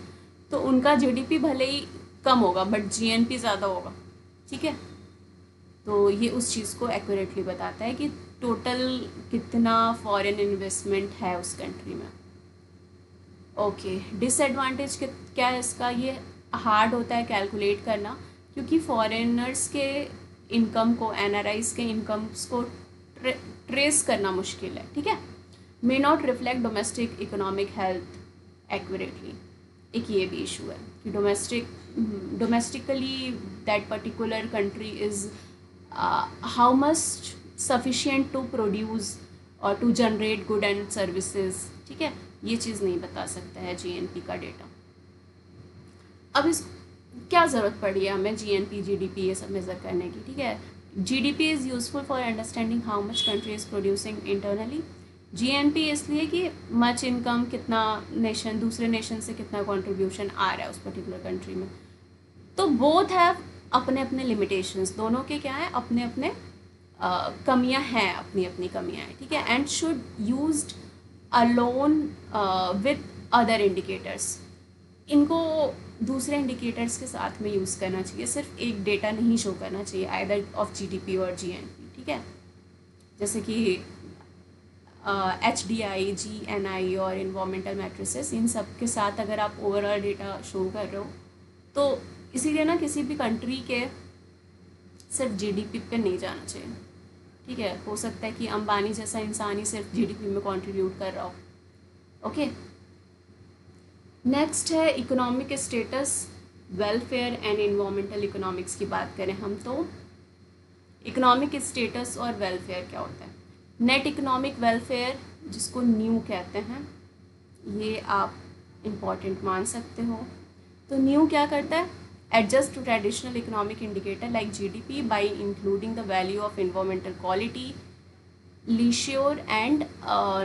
तो उनका जीडीपी भले ही कम होगा बट जीएनपी ज़्यादा होगा, ठीक है। तो ये उस चीज़ को एक्यूरेटली बताता है कि टोटल कितना फॉरेन इन्वेस्टमेंट है उस कंट्री में। ओके, डिसएडवांटेज क्या है इसका? ये हार्ड होता है कैलकुलेट करना, क्योंकि फॉरेनर्स के इनकम को, एनआरआईज के इनकम्स को ट्रेस करना मुश्किल है, ठीक है। May not reflect domestic economic health accurately. एक ये भी इशू है कि domestically that particular country is how much sufficient to produce और to generate good and services, ठीक है। ये चीज़ नहीं बता सकता है जीएनपी का डेटा। अब इस क्या ज़रूरत पड़ी है हमें जीएनपी, जीडीपी ये सब मेज़र करने की, ठीक है। GDP is useful for understanding how much country is producing internally. GNP इसलिए कि मच इनकम, कितना नेशन दूसरे नेशन से कितना कंट्रीब्यूशन आ रहा है उस पर्टिकुलर कंट्री में। तो बोथ हैव अपने अपने लिमिटेशंस, दोनों के क्या हैं? अपने अपने कमियां हैं, अपनी अपनी कमियां हैं, ठीक है। And should used alone with other indicators, इनको दूसरे इंडिकेटर्स के साथ में यूज़ करना चाहिए, सिर्फ एक डेटा नहीं शो करना चाहिए आइदर ऑफ जीडीपी और जीएनपी, ठीक है। जैसे कि HDI, GNI और इन्वामेंटल मैट्रिसेस, इन सब के साथ अगर आप ओवरऑल डेटा शो कर रहे हो तो इसीलिए ना किसी भी कंट्री के सिर्फ जीडीपी पे नहीं जाना चाहिए, ठीक है। हो सकता है कि अंबानी जैसा इंसान ही सिर्फ जीडीपी में कंट्रीब्यूट कर रहा हो, ओके। नेक्स्ट है economic status, welfare and environmental economics की बात करें हम तो इकोनॉमिक स्टेटस और वेलफेयर क्या होता है। नेट इकोनॉमिक वेलफेयर, जिसको न्यू कहते हैं, ये आप इम्पॉर्टेंट मान सकते हो। तो न्यू क्या करता है, adjust to traditional economic indicator like GDP by including the value of environmental quality, leisure and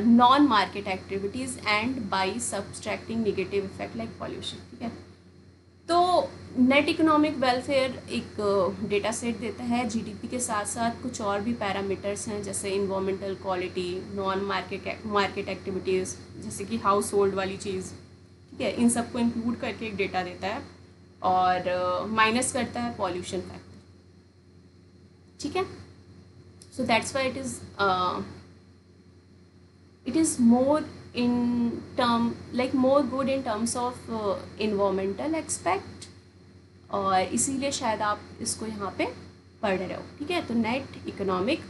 non market activities and by subtracting negative effect like pollution, ठीक है। तो नेट इकोनॉमिक वेलफेयर एक डेटा सेट देता है, GDP के साथ साथ कुछ और भी पैरामीटर्स हैं जैसे environmental quality, non market activities जैसे कि हाउस होल्ड वाली चीज़, ठीक है, इन सबको इंक्लूड करके एक डेटा देता है और माइनस करता है पॉल्यूशन फैक्टर, ठीक है। So that's Y it is more in term like more good in terms of environmental aspect, और इसीलिए शायद आप इसको यहाँ पे पढ़ रहे हो, ठीक है। तो नेट इकोनॉमिक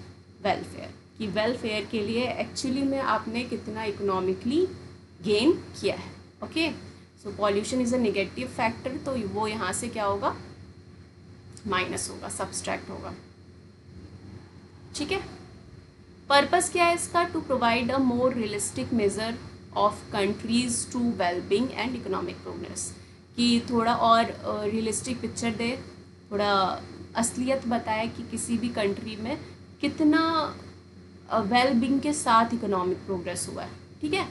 वेलफेयर कि वेलफेयर के लिए एक्चुअली में आपने कितना इकोनॉमिकली गेन किया है, okay. So pollution is a negative factor, तो वो यहाँ से क्या होगा, माइनस होगा, सब्सट्रैक्ट होगा, ठीक है। पर्पस क्या है इसका, to provide a more realistic measure of countries to wellbeing and economic progress, कि थोड़ा और रियलिस्टिक पिक्चर दे, थोड़ा असलियत बताए कि किसी भी कंट्री में कितना वेलबींग के साथ इकोनॉमिक प्रोग्रेस हुआ है, ठीक है।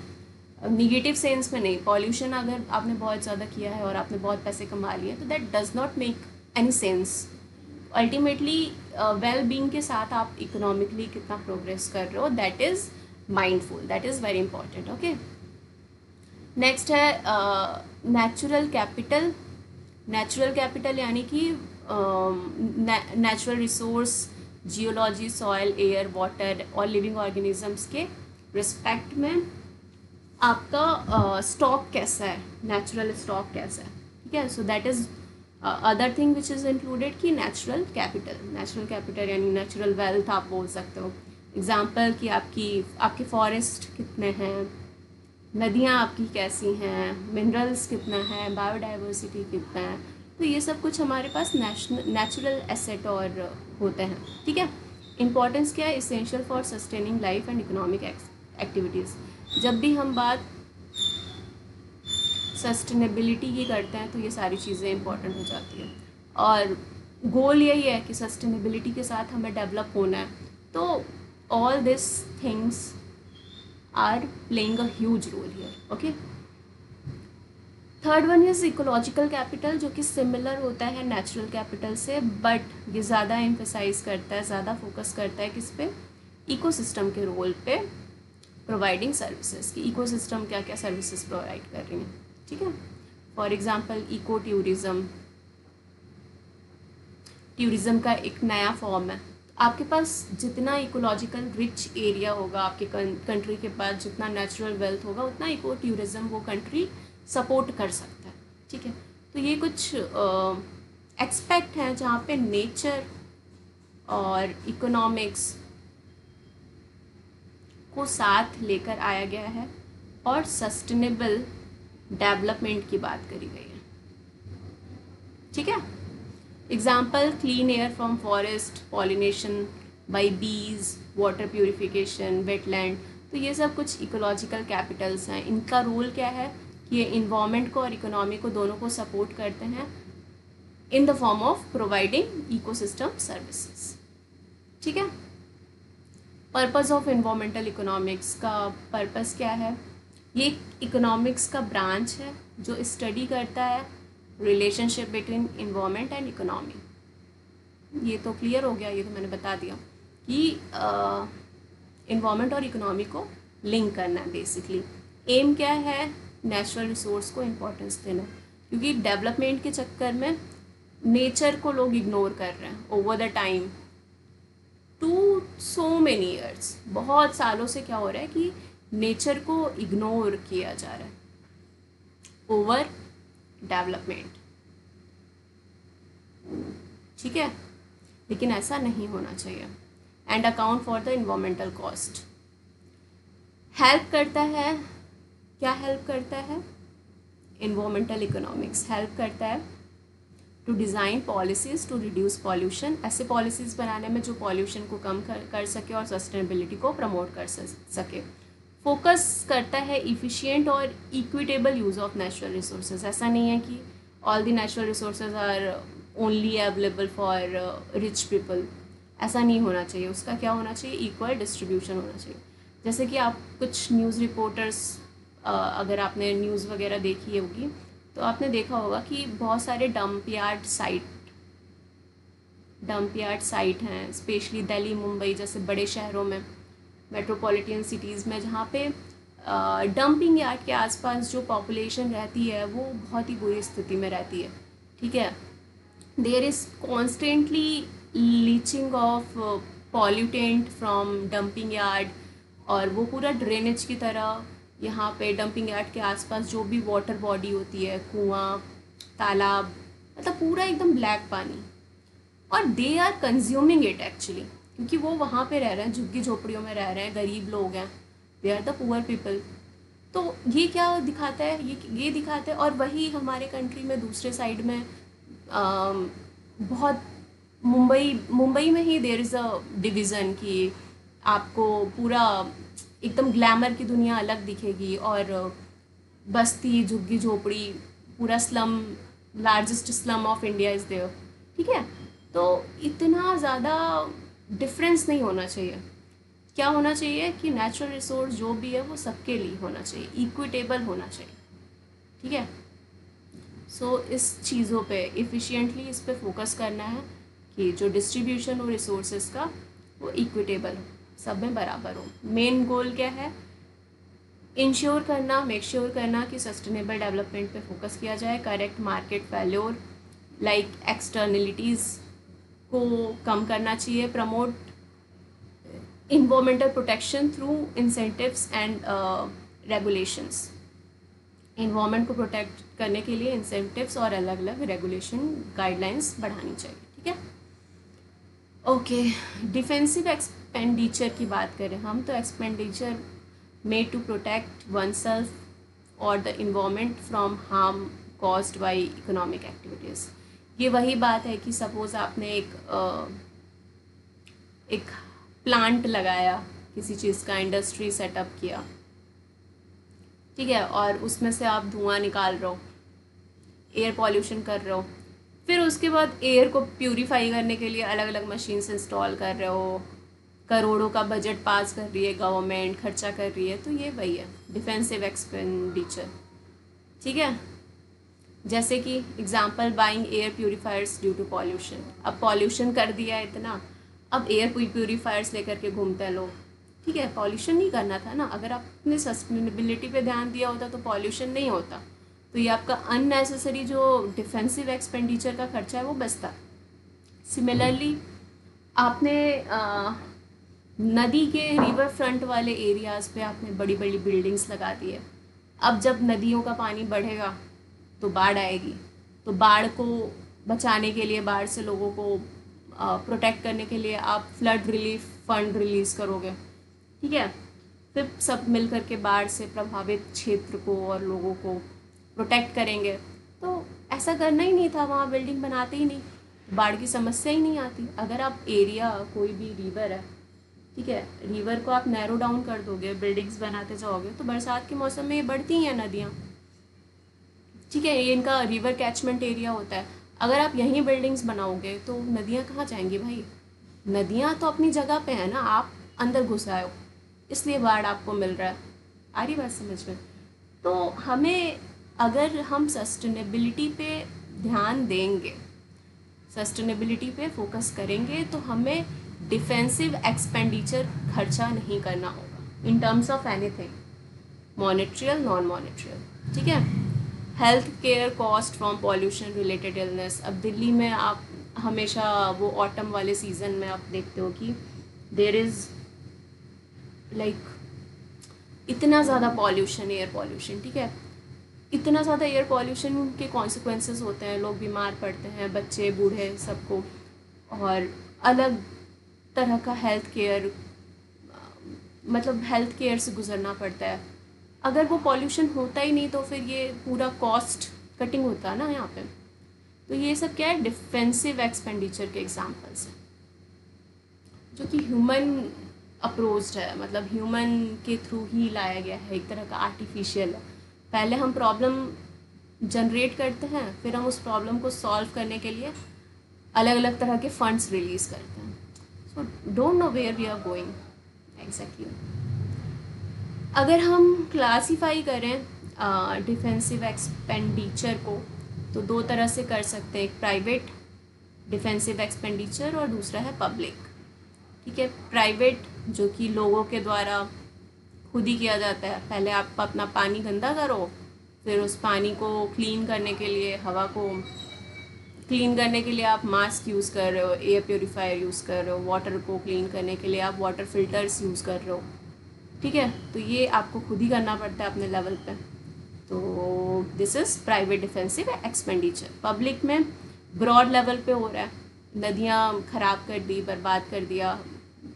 निगेटिव सेंस में नहीं, पॉल्यूशन अगर आपने बहुत ज़्यादा किया है और आपने बहुत पैसे कमा लिए तो that does not make any sense. Ultimately well being के साथ आप इकोनॉमिकली कितना प्रोग्रेस कर रहे हो, that is mindful, that is very important, okay. Next है नेचुरल कैपिटल। नेचुरल कैपिटल यानी कि natural resource, geology, soil, air, water और लिविंग ऑर्गेनिजम्स के रिस्पेक्ट में आपका स्टॉक कैसा है, नेचुरल स्टॉक कैसा है, ठीक है। So that is other thing which is included कि नेचुरल कैपिटल यानी नेचुरल वेल्थ आप बोल सकते हो। एग्जाम्पल कि आपके फॉरेस्ट कितने हैं, नदियाँ आपकी कैसी हैं, मिनरल्स कितना है, बायोडाइवर्सिटी कितना है, तो ये सब कुछ हमारे पास नेचुरल एसेट और होते हैं, ठीक है। इम्पॉर्टेंस क्या है, essential for sustaining life and economic activities. जब भी हम बात सस्टेनेबिलिटी की करते हैं तो ये सारी चीज़ें इंपॉर्टेंट हो जाती है, और गोल यही है कि सस्टेनेबिलिटी के साथ हमें डेवलप होना है। तो all this things are playing a huge role here, okay. Third one is ecological capital, जो कि सिमिलर होता है नेचुरल कैपिटल से, बट ये ज़्यादा एम्फेसाइज करता है, ज़्यादा फोकस करता है किस पे, इकोसिस्टम के रोल पे, प्रोवाइडिंग सर्विसेज की इकोसिस्टम क्या क्या सर्विसेज प्रोवाइड कर रही हैं, ठीक है। फॉर एग्जांपल इको टूरिज़्म का एक नया फॉर्म है। आपके पास जितना इकोलॉजिकल रिच एरिया होगा, आपके कंट्री के पास जितना नेचुरल वेल्थ होगा, उतना इको टूरिज़्म वो कंट्री सपोर्ट कर सकता है, ठीक है। तो ये कुछ एक्सपेक्ट हैं जहाँ पे नेचर और इकोनॉमिक्स को साथ लेकर आया गया है और सस्टेनेबल डेवलपमेंट की बात करी गई है, ठीक है। Example clean air from forest, pollination by बीज, वाटर प्यूरिफिकेशन, वेटलैंड, तो ये सब कुछ इकोलॉजिकल कैपिटल्स हैं। इनका रोल क्या है कि ये इन्वायरमेंट को और इकोनॉमी को दोनों को सपोर्ट करते हैं in the form of providing ecosystem services, ठीक है। पर्पस ऑफ इन्वायरमेंटल इकोनॉमिक्स का पर्पस क्या है, ये इकोनॉमिक्स का ब्रांच है जो स्टडी करता है relationship between environment and economy. ये तो क्लियर हो गया, ये तो मैंने बता दिया कि इन्वायरमेंट और इकोनॉमी को लिंक करना है बेसिकली। एम क्या है, नेचुरल रिसोर्स को इम्पोर्टेंस देना, क्योंकि डेवलपमेंट के चक्कर में नेचर को लोग इग्नोर कर रहे हैं over the time to so many years. बहुत सालों से क्या हो रहा है कि नेचर को इग्नोर किया जा रहा है ओवर डेवलपमेंट, ठीक है। लेकिन ऐसा नहीं होना चाहिए। And account for the environmental cost help करता है, क्या हेल्प करता है? इन्वायरमेंटल इकोनॉमिक्स हेल्प करता है to design policies to reduce pollution, ऐसे पॉलिसीज़ बनाने में जो पॉल्यूशन को कम कर सके और सस्टेनेबिलिटी को प्रमोट कर सके। फोकस करता है इफ़िशिएंट और equitable use of natural resources. ऐसा नहीं है कि all the natural resources are only available for rich people, ऐसा नहीं होना चाहिए। उसका क्या होना चाहिए? इक्वल डिस्ट्रीब्यूशन होना चाहिए। जैसे कि आप कुछ न्यूज़ रिपोर्टर्स, अगर आपने न्यूज़ वगैरह देखी होगी तो आपने देखा होगा कि बहुत सारे डंप यार्ड साइट हैं, स्पेशली दिल्ली, मुंबई जैसे बड़े शहरों में, मेट्रोपॉलिटन सिटीज़ में, जहाँ पे डंपिंग यार्ड के आसपास जो पॉपुलेशन रहती है वो बहुत ही बुरी स्थिति में रहती है, ठीक है। There is constantly leaching of pollutant from dumping yard, और वो पूरा ड्रेनेज की तरह यहाँ पे डंपिंग यार्ड के आसपास जो भी वाटर बॉडी होती है, कुआं, तालाब, मतलब पूरा एकदम ब्लैक पानी, और they are consuming it actually, क्योंकि वो वहाँ पे रह रहे हैं, झुग्गी झोपड़ियों में रह रहे हैं, गरीब लोग हैं, they are the poor people. तो ये क्या दिखाता है? ये दिखाता है। और वही हमारे कंट्री में दूसरे साइड में बहुत मुंबई में ही देयर इज़ अ डिवीज़न कि आपको पूरा एकदम ग्लैमर की दुनिया अलग दिखेगी, और बस्ती, झुग्गी झोपड़ी, पूरा slum, largest slum of India is there, ठीक है। तो इतना ज़्यादा डिफरेंस नहीं होना चाहिए। क्या होना चाहिए कि नेचुरल रिसोर्स जो भी है वो सबके लिए होना चाहिए, इक्विटेबल होना चाहिए, ठीक है। सो इस चीज़ों पे इफ़िशिएंटली इस पे फोकस करना है कि जो डिस्ट्रीब्यूशन हो रिसोर्सेज का वो इक्विटेबल हो, सब में बराबर हो। मेन गोल क्या है? इंश्योर करना, मेक श्योर करना कि सस्टेनेबल डेवलपमेंट पे फोकस किया जाए, correct market failure like externalities को कम करना चाहिए, promote environmental protection through incentives and regulations. Environment को प्रोटेक्ट करने के लिए इंसेंटिव्स और अलग अलग रेगुलेशन गाइडलाइंस बढ़ानी चाहिए, ठीक है। ओके, डिफेंसिव एक्सपेंडिचर की बात करें हम, तो expenditure made to protect oneself और the environment from harm caused by economic activities. ये वही बात है कि सपोज़ आपने एक प्लांट लगाया, किसी चीज़ का इंडस्ट्री सेटअप किया, ठीक है, और उसमें से आप धुआं निकाल रहे हो, एयर पॉल्यूशन कर रहे हो, फिर उसके बाद एयर को प्यूरीफाई करने के लिए अलग अलग मशीन्स इंस्टॉल कर रहे हो, करोड़ों का बजट पास कर रही है गवर्नमेंट, खर्चा कर रही है, तो ये वही है डिफेंसिव एक्सपेंडिचर, ठीक है। जैसे कि example, buying air purifiers due to pollution. अब पॉल्यूशन कर दिया इतना, अब एयर प्यूरीफायर्स लेकर के घूमते हैं लोग, ठीक है। पॉल्यूशन नहीं करना था ना, अगर आपने सस्टेनेबिलिटी पे ध्यान दिया होता तो पॉल्यूशन नहीं होता, तो ये आपका अननेसेसरी जो डिफेंसिव एक्सपेंडिचर का खर्चा है वो बचता। सिमिलरली आपने नदी के रिवर फ्रंट वाले एरियाज़ पे आपने बड़ी बड़ी बिल्डिंग्स लगा दी है। अब जब नदियों का पानी बढ़ेगा तो बाढ़ आएगी, तो बाढ़ को बचाने के लिए, बाढ़ से लोगों को प्रोटेक्ट करने के लिए आप फ्लड रिलीफ फंड रिलीज़ करोगे, ठीक है। फिर सब मिल कर के बाढ़ से प्रभावित क्षेत्र को और लोगों को प्रोटेक्ट करेंगे। तो ऐसा करना ही नहीं था, वहाँ बिल्डिंग बनाते ही नहीं, बाढ़ की समस्या ही नहीं आती। अगर आप एरिया, कोई भी रिवर है, ठीक है, रिवर को आप नैरो डाउन कर दोगे, बिल्डिंग्स बनाते जाओगे, तो बरसात के मौसम में ये बढ़ती हैं नदियाँ, ठीक है। ये इनका रिवर कैचमेंट एरिया होता है। अगर आप यहीं बिल्डिंग्स बनाओगे तो नदियाँ कहाँ जाएंगी भाई? नदियाँ तो अपनी जगह पे है ना, आप अंदर घुस आए हो, इसलिए बाढ़ आपको मिल रहा है। आ रही बात समझ में? तो हमें, अगर हम सस्टेनेबिलिटी पे ध्यान देंगे, सस्टेनेबिलिटी पे फोकस करेंगे, तो हमें डिफेंसिव एक्सपेंडिचर खर्चा नहीं करना होगा in terms of anything, monetary, non monetary. ठीक है। Health care cost from pollution related illness. अब दिल्ली में आप हमेशा वो ऑटम वाले सीज़न में आप देखते हो कि देर इज़ लाइक इतना ज़्यादा पॉल्यूशन, एयर पॉल्यूशन, ठीक है। इतना ज़्यादा एयर पॉल्यूशन के कॉन्सिक्वेंसेस होते हैं, लोग बीमार पड़ते हैं, बच्चे बूढ़े सबको, और अलग तरह का हेल्थ केयर, मतलब हेल्थ केयर से गुजरना पड़ता है। अगर वो पॉल्यूशन होता ही नहीं तो फिर ये पूरा कॉस्ट कटिंग होता है ना यहाँ पे। तो ये सब क्या है, डिफेंसिव एक्सपेंडिचर के एग्जांपल्स हैं, जो कि ह्यूमन अप्रोच्ड है, मतलब ह्यूमन के थ्रू ही लाया गया है, एक तरह का आर्टिफिशियल है। पहले हम प्रॉब्लम जनरेट करते हैं, फिर हम उस प्रॉब्लम को सॉल्व करने के लिए अलग अलग तरह के फंड्स रिलीज करते हैं। So don't know where we are going exactly. अगर हम क्लासीफाई करें डिफेंसिव एक्सपेंडिचर को, तो दो तरह से कर सकते हैं, एक प्राइवेट डिफेंसिव एक्सपेंडिचर और दूसरा है पब्लिक। ठीक है, प्राइवेट जो कि लोगों के द्वारा खुद ही किया जाता है। पहले आप अपना पानी गंदा करो, फिर उस पानी को क्लीन करने के लिए, हवा को क्लीन करने के लिए आप मास्क यूज़ कर रहे हो, एयर प्योरीफायर यूज़ कर रहे हो, वाटर को क्लीन करने के लिए आप वाटर फिल्टर्स यूज़ कर रहे हो। ठीक है, तो ये आपको खुद ही करना पड़ता है अपने लेवल पे। तो this is private defensive expenditure. Public में ब्रॉड लेवल पे हो रहा है, नदियाँ ख़राब कर दी, बर्बाद कर दिया,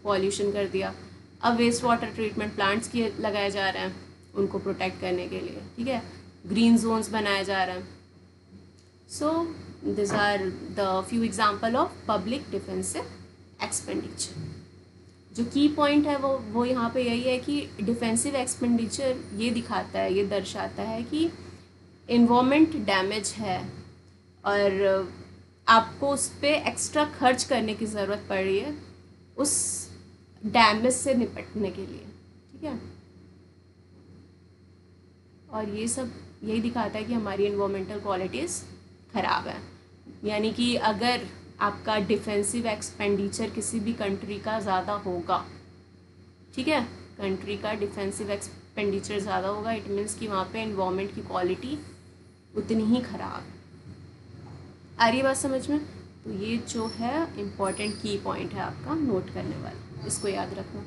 पॉल्यूशन कर दिया। अब वेस्ट वाटर ट्रीटमेंट प्लांट्स किए लगाए जा रहे हैं उनको प्रोटेक्ट करने के लिए। ठीक है, ग्रीन जोन्स बनाए जा रहे हैं। So this are the few example of public defensive expenditure. जो की पॉइंट है वो यहाँ पे यही है कि डिफेंसिव एक्सपेंडिचर ये दिखाता है, ये दर्शाता है कि इन्वायरमेंट डैमेज है और आपको उस पर एक्स्ट्रा खर्च करने की ज़रूरत पड़ रही है उस डैमेज से निपटने के लिए। ठीक है, और ये सब यही दिखाता है कि हमारी इन्वायरमेंटल क्वालिटीज़ ख़राब है। यानी कि अगर आपका डिफेंसिव एक्सपेंडिचर किसी भी कंट्री का ज़्यादा होगा, ठीक है, कंट्री का डिफेंसिव एक्सपेंडिचर ज़्यादा होगा, इट मीन्स कि वहाँ पे इन्वायरमेंट की क्वालिटी उतनी ही ख़राब है। आ रही बात समझ में? तो ये जो है इम्पॉर्टेंट की पॉइंट है आपका नोट करने वाला, इसको याद रखना।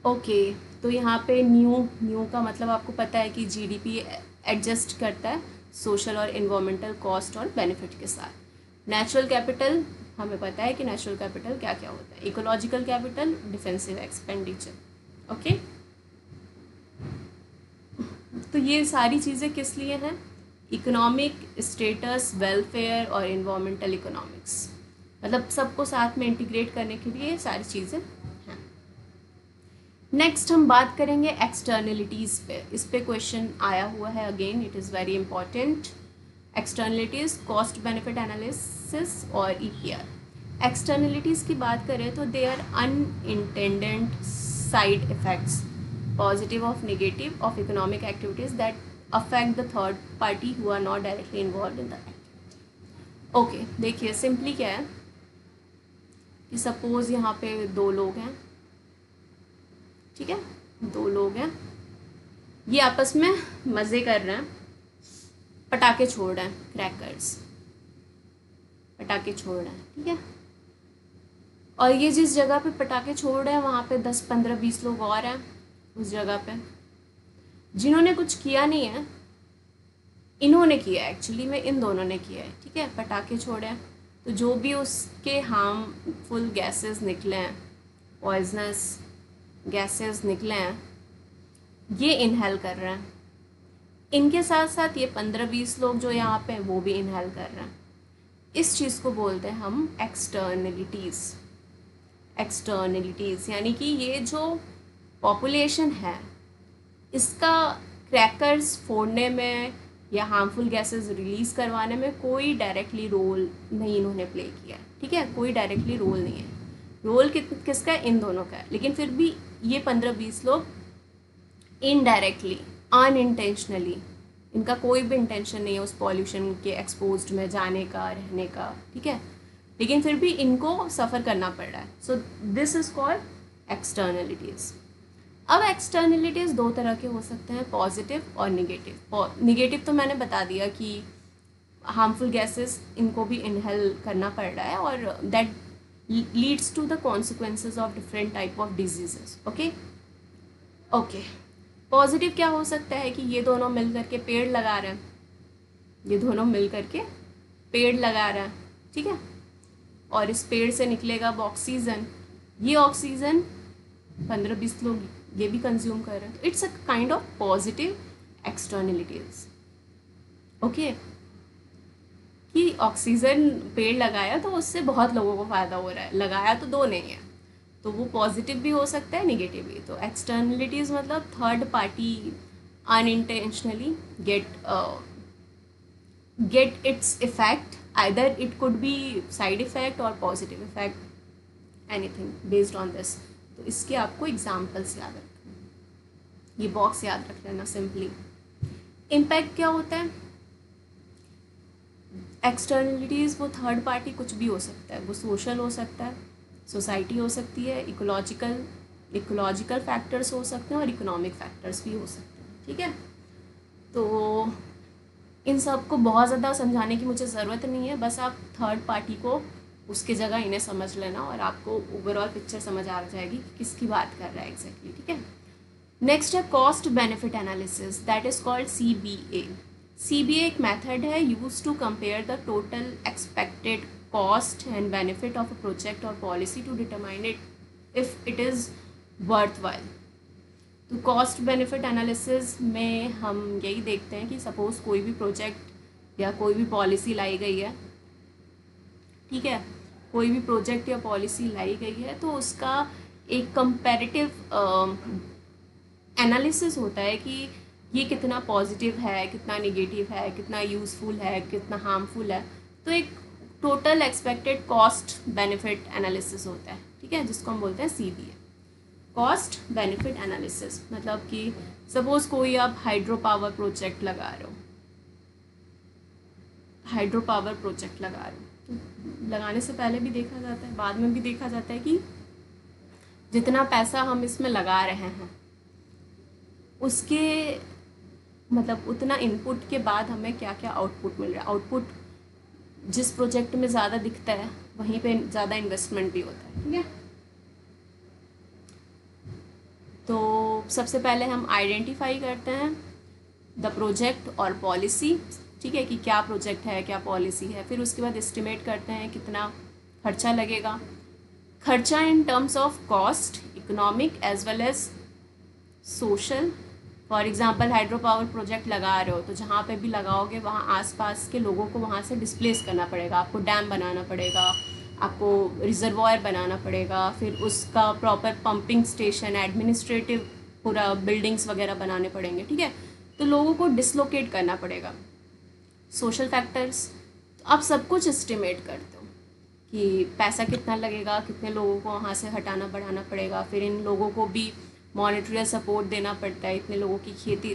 ओके, तो यहाँ पे न्यू का मतलब आपको पता है कि जीडीपी एडजस्ट करता है सोशल और इन्वायरमेंटल कॉस्ट और बेनिफिट के साथ। नेचुरल कैपिटल, हमें पता है कि नेचुरल कैपिटल क्या क्या होता है। Ecological capital, defensive expenditure. Okay, तो ये सारी चीज़ें किस लिए हैं? इकोनॉमिक स्टेटस, वेलफेयर और इन्वायरमेंटल इकोनॉमिक्स, मतलब सबको साथ में इंटीग्रेट करने के लिए सारी चीज़ें हैं। नेक्स्ट हम बात करेंगे एक्सटर्नलिटीज़ पे। इस पे क्वेश्चन आया हुआ है, again it is very important. Externalities, cost benefit analysis और ईपीआर। एक्सटर्नलिटीज़ की बात करें तो they are unintended side effects, positive और negative, of economic activities that affect the third party who are not directly involved in the activity। Okay, देखिए simply क्या है कि सपोज यहाँ पे दो लोग हैं, ठीक है, दो लोग हैं, ये आपस में मज़े कर रहे हैं, पटाखे छोड़ रहे हैं, क्रैकर्स, पटाखे छोड़ रहे हैं, ठीक है। और ये जिस जगह पे पटाखे छोड़ रहे हैं वहाँ पे 10, 15, 20 लोग और हैं उस जगह पे, जिन्होंने कुछ किया नहीं है, इन्होंने किया है, एक्चुअली में इन दोनों ने किया है। ठीक है, पटाखे छोड़े हैं, तो जो भी उसके हार्मफुल गैसेस निकले हैं, पॉइजनस गैसेस निकले हैं, ये इनहेल कर रहे हैं। इनके साथ साथ ये 15-20 लोग जो यहाँ पे वो भी इनहेल कर रहे हैं। इस चीज़ को बोलते हैं हम एक्सटर्नलिटीज़। एक्सटर्नलिटीज़ यानी कि ये जो पॉपुलेशन है, इसका क्रैकर्स फोड़ने में या हार्मफुल गैसेस रिलीज़ करवाने में कोई डायरेक्टली रोल नहीं इन्होंने प्ले किया। ठीक है, कोई डायरेक्टली रोल नहीं है। रोल किसका है? इन दोनों का है। लेकिन फिर भी ये 15-20 लोग इनडायरेक्टली, अनइंटेंशनली, इनका कोई भी इंटेंशन नहीं है उस पॉल्यूशन के एक्सपोज्ड में जाने का, रहने का। ठीक है, लेकिन फिर भी इनको सफ़र करना पड़ रहा है। So this is called externalities. अब एक्सटर्नलिटीज़ दो तरह के हो सकते हैं, पॉजिटिव और निगेटिव। निगेटिव तो मैंने बता दिया कि हार्मफुल गैसेस इनको भी इनहेल करना पड़ रहा है और that leads to the consequences of different type of diseases. Okay, positive क्या हो सकता है कि ये दोनों मिल करके पेड़ लगा रहे हैं, ये दोनों मिल करके पेड़ लगा रहे हैं, ठीक है, और इस पेड़ से निकलेगा ऑक्सीजन, ये ऑक्सीजन 15-20 लोग ये भी कंज्यूम कर रहे हैं, तो it's a kind of positive externalities. Okay, कि ऑक्सीजन पेड़ लगाया तो उससे बहुत लोगों को फ़ायदा हो रहा है, लगाया तो दो नहीं है, तो वो पॉजिटिव भी हो सकता है, निगेटिव भी। तो एक्सटर्नलिटीज़ मतलब third party unintentionally get its effect, either it could be side effect or positive effect, anything based on this। तो इसके आपको एग्जाम्पल्स याद रखना, ये बॉक्स याद रख लेना सिंपली। इम्पैक्ट क्या होता है, एक्सटर्नलिटीज़ वो थर्ड पार्टी कुछ भी हो सकता है, वो सोशल हो सकता है, सोसाइटी हो सकती है, इकोलॉजिकल फैक्टर्स हो सकते हैं और इकोनॉमिक फैक्टर्स भी हो सकते हैं, ठीक है। तो इन सब को बहुत ज़्यादा समझाने की मुझे ज़रूरत नहीं है, बस आप थर्ड पार्टी को उसके जगह इन्हें समझ लेना और आपको ओवरऑल पिक्चर समझ आ जाएगी कि किसकी बात कर रहा है एग्जैक्टली, ठीक है। नेक्स्ट है cost benefit analysis, that is called CBA। CBA एक मेथड है use to compare the total expected cost and benefit of a project और policy to determine it if it is worthwhile. तो cost benefit analysis में हम यही देखते हैं कि सपोज़ कोई भी प्रोजेक्ट या कोई भी पॉलिसी लाई गई है, ठीक है, कोई भी प्रोजेक्ट या पॉलिसी लाई गई है, तो उसका एक कंपैरेटिव एनालिसिस होता है कि ये कितना पॉजिटिव है, कितना निगेटिव है, कितना यूज़फुल है, कितना हार्मफुल है। तो एक total expected cost benefit analysis होता है, ठीक है, जिसको हम बोलते हैं CBA, कॉस्ट बेनिफिट एनालिसिस। मतलब कि सपोज कोई आप हाइड्रो पावर प्रोजेक्ट लगा रहे हो, तो लगाने से पहले भी देखा जाता है, बाद में भी देखा जाता है कि जितना पैसा हम इसमें लगा रहे हैं उसके मतलब उतना इनपुट के बाद हमें क्या क्या आउटपुट मिल रहा है। आउटपुट जिस प्रोजेक्ट में ज़्यादा दिखता है वहीं पे ज़्यादा इन्वेस्टमेंट भी होता है, ठीक है। तो सबसे पहले हम आइडेंटिफाई करते हैं द प्रोजेक्ट और पॉलिसी, ठीक है, कि क्या प्रोजेक्ट है, क्या पॉलिसी है। फिर उसके बाद एस्टिमेट करते हैं कितना खर्चा लगेगा, खर्चा in terms of cost, economic as well as social. For example hydro power project लगा रहे हो तो जहाँ पे भी लगाओगे वहाँ आसपास के लोगों को वहाँ से डिस्प्लेस करना पड़ेगा, आपको डैम बनाना पड़ेगा, आपको रिजर्वॉयर बनाना पड़ेगा, फिर उसका प्रॉपर पंपिंग स्टेशन, एडमिनिस्ट्रेटिव पूरा बिल्डिंग्स वगैरह बनाने पड़ेंगे, ठीक है। तो लोगों को डिसलोकेट करना पड़ेगा। सोशल फैक्टर्स, तो आप सब कुछ एस्टिमेट करते हो कि पैसा कितना लगेगा, कितने लोगों को वहाँ से हटाना बढ़ाना पड़ेगा, फिर इन लोगों को भी मॉनेटरी सपोर्ट देना पड़ता है, इतने लोगों की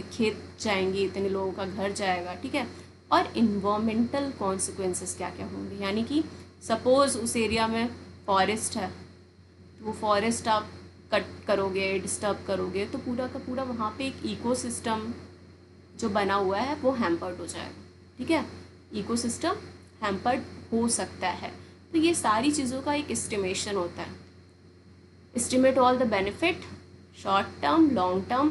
खेत जाएंगी, इतने लोगों का घर जाएगा, ठीक है। और इन्वामेंटल कॉन्सिक्वेंसेस क्या क्या होंगे, यानी कि सपोज़ उस एरिया में फॉरेस्ट है, तो वो फॉरेस्ट आप कट करोगे, डिस्टर्ब करोगे, तो पूरा का पूरा वहाँ पे एक इकोसिस्टम जो बना हुआ है वो हैम्पर्ड हो जाएगा, ठीक है, इकोसिस्टम हैम्पर्ड हो सकता है। तो ये सारी चीज़ों का एक एस्टिमेशन होता है। Estimate all the benefit, short term, long term,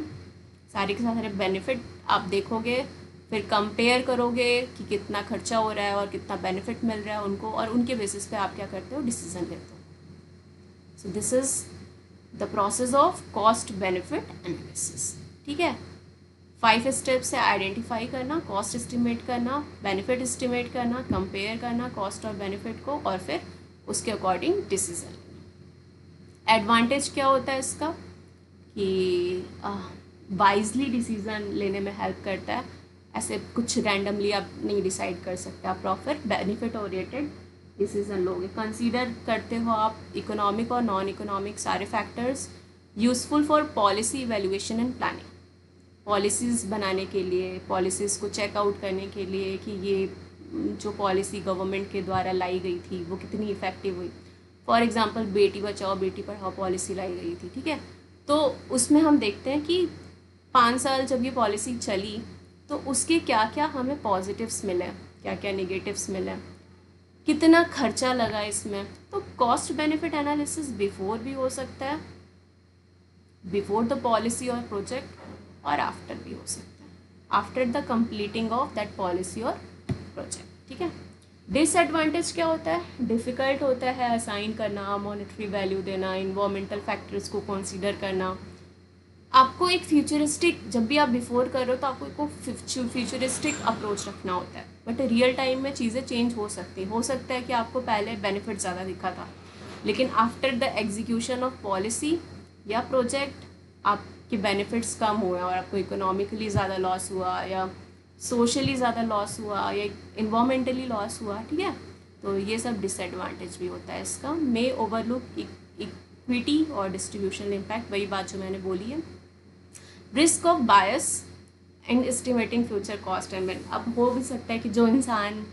सारे के सारे बेनिफिट आप देखोगे, फिर कंपेयर करोगे कि कितना खर्चा हो रहा है और कितना बेनिफिट मिल रहा है उनको, और उनके बेसिस पे आप क्या करते हो, डिसीजन लेते हो। So this is the process of cost benefit analysis, ठीक है। 5 स्टेप्स से आइडेंटिफाई करना, कॉस्ट एस्टिमेट करना, बेनिफिट एस्टिमेट करना, कंपेयर करना कॉस्ट और बेनिफिट को, और फिर उसके अकॉर्डिंग डिसीजन लेना। एडवांटेज क्या होता है इसका कि वाइजली डिसीज़न लेने में हेल्प करता है, ऐसे कुछ रैंडमली आप नहीं डिसाइड कर सकते, आप प्रॉपर बेनिफिट ओरिएंटेड डिसीज़न लोगे। कंसीडर करते हो आप इकोनॉमिक और नॉन इकोनॉमिक सारे factors, useful for policy evaluation and planning, policies बनाने के लिए, पॉलिसीज़ को चेकआउट करने के लिए कि ये जो पॉलिसी गवर्नमेंट के द्वारा लाई गई थी वो कितनी इफ़ेक्टिव हुई। For example Beti Bachao Beti Padhao policy लाई गई थी, ठीक है, तो उसमें हम देखते हैं कि 5 साल जब ये पॉलिसी चली तो उसके क्या क्या हमें पॉजिटिव्स मिले, क्या क्या नेगेटिव्स मिले, कितना खर्चा लगा इसमें। तो कॉस्ट बेनिफिट एनालिसिस बिफोर भी हो सकता है, बिफोर द पॉलिसी और प्रोजेक्ट, और आफ्टर भी हो सकता है, after the completing of that policy और प्रोजेक्ट। ठीक है। डिसएडवांटेज क्या होता है? डिफ़िकल्ट होता है असाइन करना, मॉनेटरी वैल्यू देना, इन्वायरमेंटल फैक्टर्स को कंसीडर करना। आपको एक फ्यूचरिस्टिक, जब भी आप बिफोर कर रहे हो तो आपको एक फ्यूचरिस्टिक अप्रोच रखना होता है, बट रियल टाइम में चीज़ें चेंज हो सकती हैं। हो सकता है कि आपको पहले बेनिफिट ज़्यादा दिखा था, लेकिन after the execution of policy या प्रोजेक्ट आपके बेनिफिट्स कम हुए और आपको इकोनॉमिकली ज़्यादा लॉस हुआ, या सोशली ज़्यादा लॉस हुआ, या इन्वामेंटली लॉस हुआ। ठीक है। तो ये सब डिसएडवांटेज भी होता है इसका। मे ओवरलुक इक्विटी और डिस्ट्रीब्यूशन इम्पैक्ट, वही बात जो मैंने बोली है। Risk of bias and estimating future cost and benefit. अब हो भी सकता है कि जो इंसान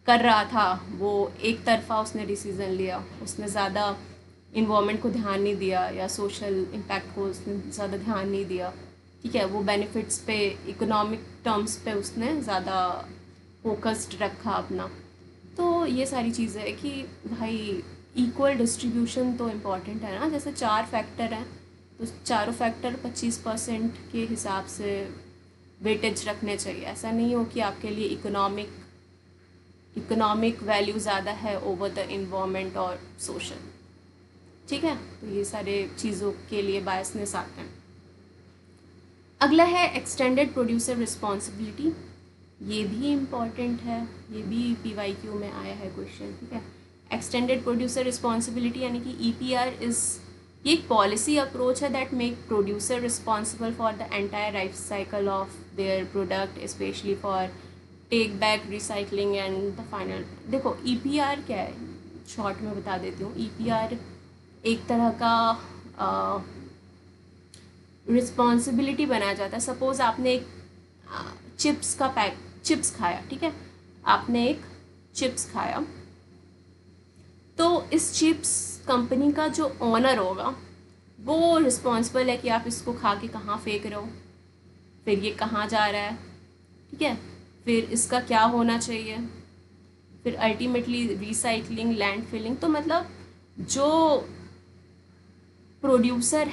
कर रहा था वो एक तरफा उसने डिसीज़न लिया, उसने ज़्यादा इन्वायरमेंट को ध्यान नहीं दिया, या सोशल इम्पैक्ट को उसने ज़्यादा ध्यान नहीं दिया। ठीक है। वो बेनिफिट्स पे, इकोनॉमिक टर्म्स पे उसने ज़्यादा फोकस्ड रखा अपना। तो ये सारी चीज़ें है कि भाई इक्वल डिस्ट्रीब्यूशन तो इम्पॉर्टेंट है ना। जैसे 4 फैक्टर हैं तो चारों फैक्टर 25% के हिसाब से वेटेज रखने चाहिए। ऐसा नहीं हो कि आपके लिए इकोनॉमिक वैल्यू ज़्यादा है ओवर द इन्वायरमेंट और सोशल। ठीक है। तो ये सारे चीज़ों के लिए बायसनेस आते हैं। अगला है एक्सटेंडेड प्रोड्यूसर रिस्पॉन्सिबिलिटी। ये भी इम्पॉर्टेंट है, ये भी PYQ में आया है क्वेश्चन। ठीक है। एक्सटेंडेड प्रोड्यूसर रिस्पॉन्सिबिलिटी यानी कि EPR ये एक पॉलिसी अप्रोच है that make producer responsible for the entire life cycle of their product, specially for take back, recycling and the final. देखो EPR क्या है, शॉर्ट में बता देती हूँ। EPR एक तरह का रिस्पॉन्सिबिलिटी बनाया जाता है। सपोज आपने एक चिप्स खाया। ठीक है। आपने एक चिप्स खाया, तो इस चिप्स कंपनी का जो ओनर होगा वो रिस्पॉन्सिबल है कि आप इसको खा के कहाँ फेंक रहे हो, फिर ये कहाँ जा रहा है। ठीक है। फिर इसका क्या होना चाहिए, फिर अल्टीमेटली रिसाइकलिंग, लैंड फिलिंग। तो मतलब जो प्रोड्यूसर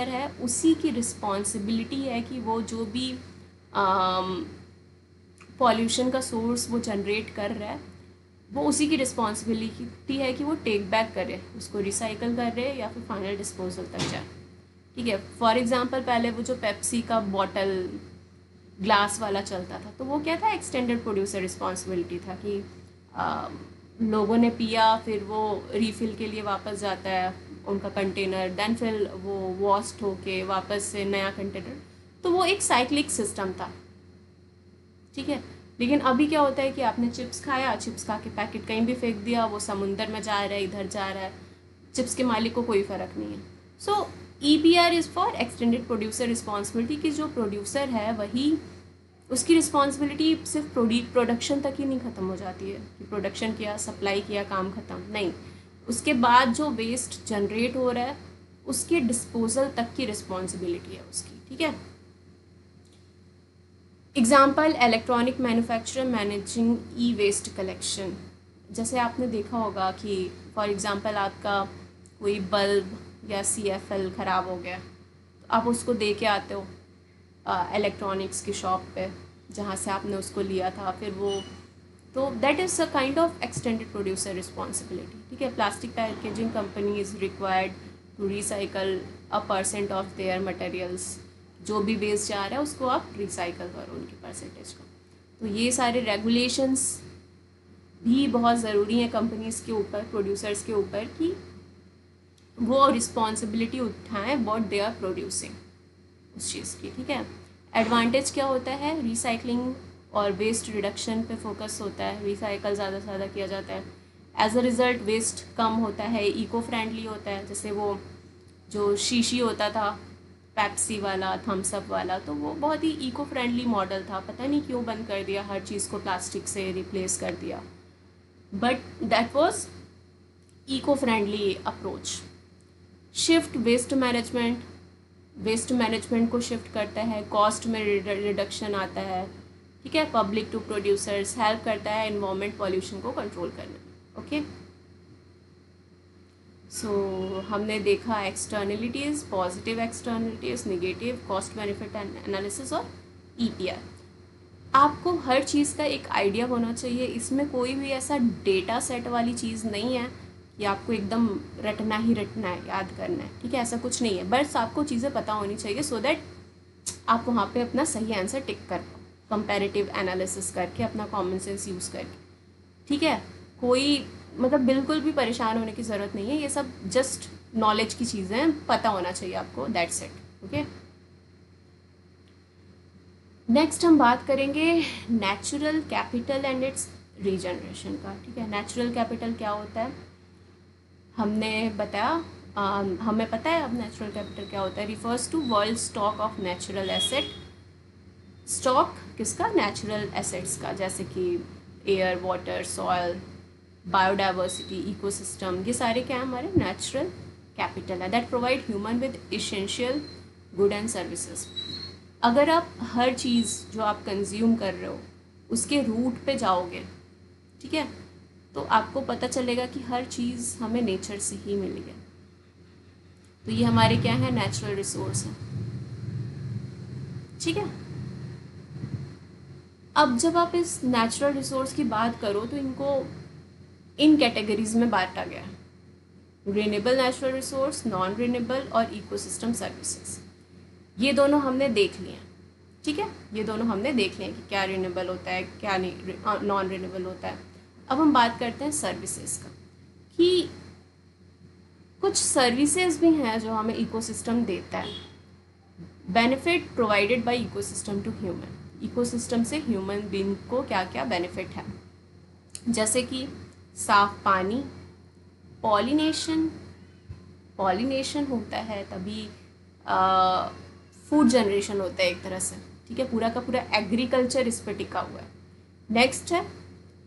है उसी की रिस्पॉन्सिबिलिटी है कि वो जो भी पॉल्यूशन का सोर्स वो जनरेट कर रहा है, वो उसी की रिस्पॉन्सिबिलिटी है कि वो टेक बैक करे, उसको रिसाइकल करे या फिर फाइनल डिस्पोजल तक जाए। ठीक है। फॉर एग्जांपल पहले वो जो पेप्सी का बॉटल ग्लास वाला चलता था, तो वो क्या था, एक्सटेंडेड प्रोड्यूसर रिस्पॉन्सिबिलिटी था कि लोगों ने पिया, फिर वो रीफिल के लिए वापस जाता है उनका कंटेनर, देन फिर वो वॉश्ड होके वापस से नया कंटेनर। तो वो एक साइक्लिक सिस्टम था। ठीक है। लेकिन अभी क्या होता है कि आपने चिप्स खाया, चिप्स खा के पैकेट कहीं भी फेंक दिया, वो समुंदर में जा रहा है, इधर जा रहा है, चिप्स के मालिक को कोई फ़र्क नहीं है। सो EPR is for extended producer responsibility, कि जो प्रोड्यूसर है वही, उसकी रिस्पॉन्सिबिलिटी सिर्फ प्रोडक्शन तक ही नहीं ख़त्म हो जाती है कि प्रोडक्शन किया, सप्लाई किया, काम ख़त्म नहीं। उसके बाद जो वेस्ट जनरेट हो रहा है उसके डिस्पोजल तक की रिस्पॉन्सिबिलिटी है उसकी। ठीक है। Example, electronic manufacturer managing waste collection. जैसे आपने देखा होगा कि फॉर एग्जांपल आपका कोई बल्ब या CFL ख़राब हो गया, तो आप उसको दे के आते हो इलेक्ट्रॉनिक्स की शॉप पे जहाँ से आपने उसको लिया था, फिर वो, तो that is a kind of extended producer responsibility. ठीक है। Plastic packaging company is required to recycle % of their materials. जो भी वेस्ट जा रहा है उसको आप रिसाइकल करो उनके परसेंटेज का। तो ये सारे रेगुलेशंस भी बहुत ज़रूरी हैं कंपनीज़ के ऊपर, प्रोड्यूसर्स के ऊपर, कि वो रिस्पॉन्सिबिलिटी उठाएं व्हाट दे आर प्रोड्यूसिंग उस चीज़ की। ठीक है। एडवांटेज क्या होता है, रिसाइकलिंग और वेस्ट रिडक्शन पे फोकस होता है, रिसाइकल ज़्यादा से ज़्यादा किया जाता है। एज अ रिज़ल्ट वेस्ट कम होता है, इको फ्रेंडली होता है। जैसे वो जो शीशी होता था पेप्सी वाला, थम्सअप वाला, तो वो बहुत ही इको फ्रेंडली मॉडल था, पता नहीं क्यों बंद कर दिया, हर चीज़ को प्लास्टिक से रिप्लेस कर दिया, but that was eco friendly approach. Shift waste management को शिफ्ट करता है, कॉस्ट में रिडक्शन आता है, ठीक है। पब्लिक टू प्रोड्यूसर्स हेल्प करता है एनवायरमेंट पॉल्यूशन को कंट्रोल करने में। ओके, सो हमने देखा externalities, positive externalities, negative, cost benefit analysis और ईपीआर। आपको हर चीज़ का एक आइडिया होना चाहिए। इसमें कोई भी ऐसा डेटा सेट वाली चीज़ नहीं है कि आपको एकदम रटना ही रटना है, याद करना है, ठीक है, ऐसा कुछ नहीं है। बस आपको चीज़ें पता होनी चाहिए सो दैट आप वहाँ पे अपना सही आंसर टिक कर पाओ, कंपैरेटिव एनालिसिस करके, अपना कॉमन सेंस यूज़ करके, ठीक है। कोई मतलब बिल्कुल भी परेशान होने की ज़रूरत नहीं है, ये सब जस्ट नॉलेज की चीज़ें हैं, पता होना चाहिए आपको, दैट्स इट। ओके, नेक्स्ट हम बात करेंगे natural capital and it's regeneration का, ठीक है। नेचुरल कैपिटल क्या होता है हमने बताया, हमें पता है अब नेचुरल कैपिटल क्या होता है। Refers to world stock of natural asset. Stock किसका? नेचुरल एसेट्स का, जैसे कि air, water, soil, biodiversity, ecosystem, ये सारे क्या है हमारे नेचुरल कैपिटल है that provide human with essential good and services. अगर आप हर चीज़ जो आप कंज्यूम कर रहे हो उसके रूट पे जाओगे, ठीक है, तो आपको पता चलेगा कि हर चीज़ हमें नेचर से ही मिली है। तो ये हमारे क्या है? नेचुरल रिसोर्स है, ठीक है। अब जब आप इस नेचुरल रिसोर्स की बात करो तो इनको इन कैटेगरीज में बांटा गया है, renewable natural resource, non renewable और इकोसिस्टम सर्विसेज। ये दोनों हमने देख लिए, ठीक है, ये दोनों हमने देख लिए कि क्या रिन्यूएबल होता है, क्या नॉन रिन्यूएबल होता है। अब हम बात करते हैं सर्विसेज का, कि कुछ सर्विसेज भी हैं जो हमें इकोसिस्टम देता है। Benefit provided by ecosystem to human, ecosystem से ह्यूमन बीइंग को क्या क्या बेनिफिट है, जैसे कि साफ पानी, पॉलिनेशन, पॉलिनेशन होता है तभी फूड जनरेशन होता है एक तरह से, ठीक है, पूरा का पूरा एग्रीकल्चर इस पर टिका हुआ है। नेक्स्ट है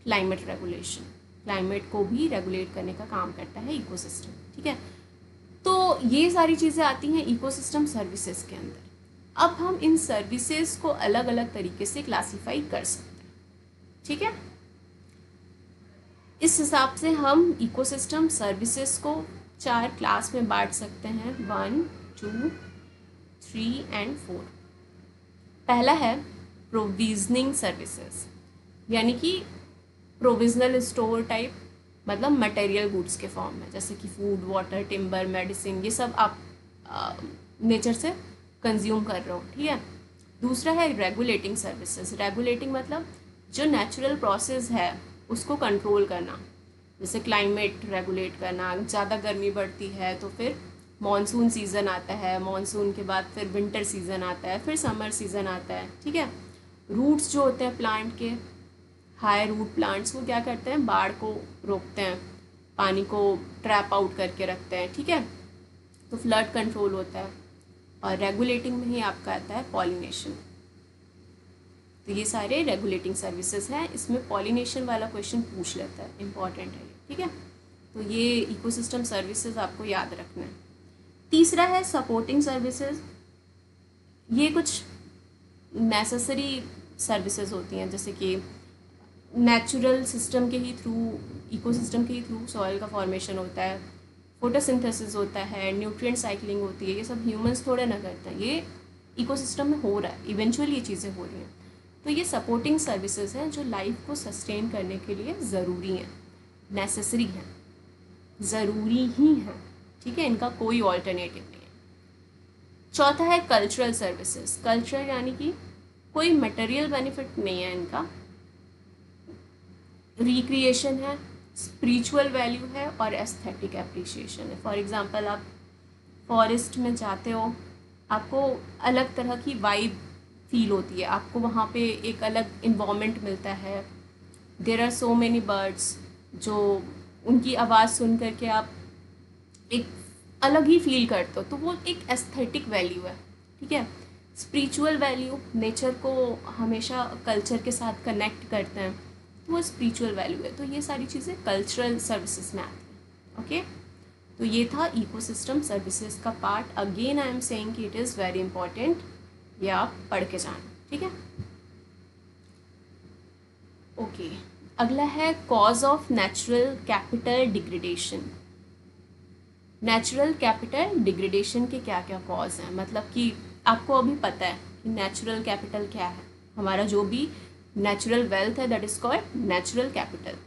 क्लाइमेट रेगुलेशन, क्लाइमेट को भी रेगुलेट करने का काम करता है इकोसिस्टम, ठीक है। तो ये सारी चीज़ें आती हैं इकोसिस्टम सर्विसेज के अंदर। अब हम इन सर्विसेज को अलग अलग तरीके से क्लासीफाई कर सकते हैं, ठीक है। इस हिसाब से हम इकोसिस्टम सर्विसेज को 4 क्लास में बांट सकते हैं, 1, 2, 3 एंड 4। पहला है प्रोविजनिंग सर्विसेज, यानी कि प्रोविजनल स्टोर टाइप, मतलब मटेरियल गुड्स के फॉर्म में, जैसे कि फूड, वाटर, टिम्बर, मेडिसिन, ये सब आप नेचर से कंज्यूम कर रहे हो, ठीक है। दूसरा है रेगुलेटिंग सर्विसेज, रेगुलेटिंग मतलब जो नेचुरल प्रोसेस है उसको कंट्रोल करना, जैसे क्लाइमेट रेगुलेट करना, ज़्यादा गर्मी बढ़ती है तो फिर मॉनसून सीज़न आता है, मॉनसून के बाद फिर विंटर सीज़न आता है, फिर समर सीज़न आता है, ठीक है। रूट्स जो होते हैं प्लांट के, हाई रूट प्लांट्स, वो क्या करते हैं? बाढ़ को रोकते हैं, पानी को ट्रैप आउट करके रखते हैं, ठीक है, तो फ्लड कंट्रोल होता है। और रेगुलेटिंग में ही आपका आता है पॉलिनेशन। तो ये सारे रेगुलेटिंग सर्विसेज हैं, इसमें पॉलिनेशन वाला क्वेश्चन पूछ लेता है, इंपॉर्टेंट है, ठीक है। तो ये इकोसिस्टम सर्विसेज आपको याद रखना है। तीसरा है सपोर्टिंग सर्विसेज, ये कुछ नेसेसरी सर्विसेज होती हैं, जैसे कि नेचुरल सिस्टम के ही थ्रू, इकोसिस्टम के ही थ्रू सॉइल का फॉर्मेशन होता है, फोटोसिंथेसिस होता है, न्यूट्रिएंट साइक्लिंग होती है, ये सब ह्यूमंस थोड़े ना करते हैं, ये इकोसिस्टम में हो रहा है, इवेंचुअली ये चीज़ें हो रही हैं। तो ये सपोर्टिंग सर्विसेज हैं जो लाइफ को सस्टेन करने के लिए ज़रूरी हैं, नेसेसरी हैं, ज़रूरी ही हैं, ठीक है, इनका कोई ऑल्टरनेटिव नहीं है। चौथा है कल्चरल सर्विसेज, कल्चरल यानी कि कोई मटेरियल बेनिफिट नहीं है इनका, रिक्रिएशन है, स्पिरिचुअल वैल्यू है और एस्थेटिक एप्रिसिएशन है। फॉर एग्जांपल आप फॉरेस्ट में जाते हो, आपको अलग तरह की वाइब फील होती है, आपको वहाँ पे एक अलग इन्वामेंट मिलता है, there are so many birds, जो उनकी आवाज़ सुन करके आप एक अलग ही फील करते हो, तो वो एक एस्थेटिक वैल्यू है, ठीक है। स्पिरिचुअल वैल्यू, नेचर को हमेशा कल्चर के साथ कनेक्ट करते हैं, तो वो स्पिरिचुअल वैल्यू है। तो ये सारी चीज़ें कल्चरल सर्विसेज में आती हैं, ओके। तो ये था इकोसिस्टम सर्विसेज का part. Again I am saying कि इट इज़ वेरी इंपॉर्टेंट, ये आप पढ़ के जाना, ठीक है। ओके, अगला है cause of natural capital degradation. Natural capital degradation के क्या क्या कॉज हैं, मतलब कि आपको अभी पता है कि नेचुरल कैपिटल क्या है। हमारा जो भी नेचुरल वेल्थ है that is called natural capital.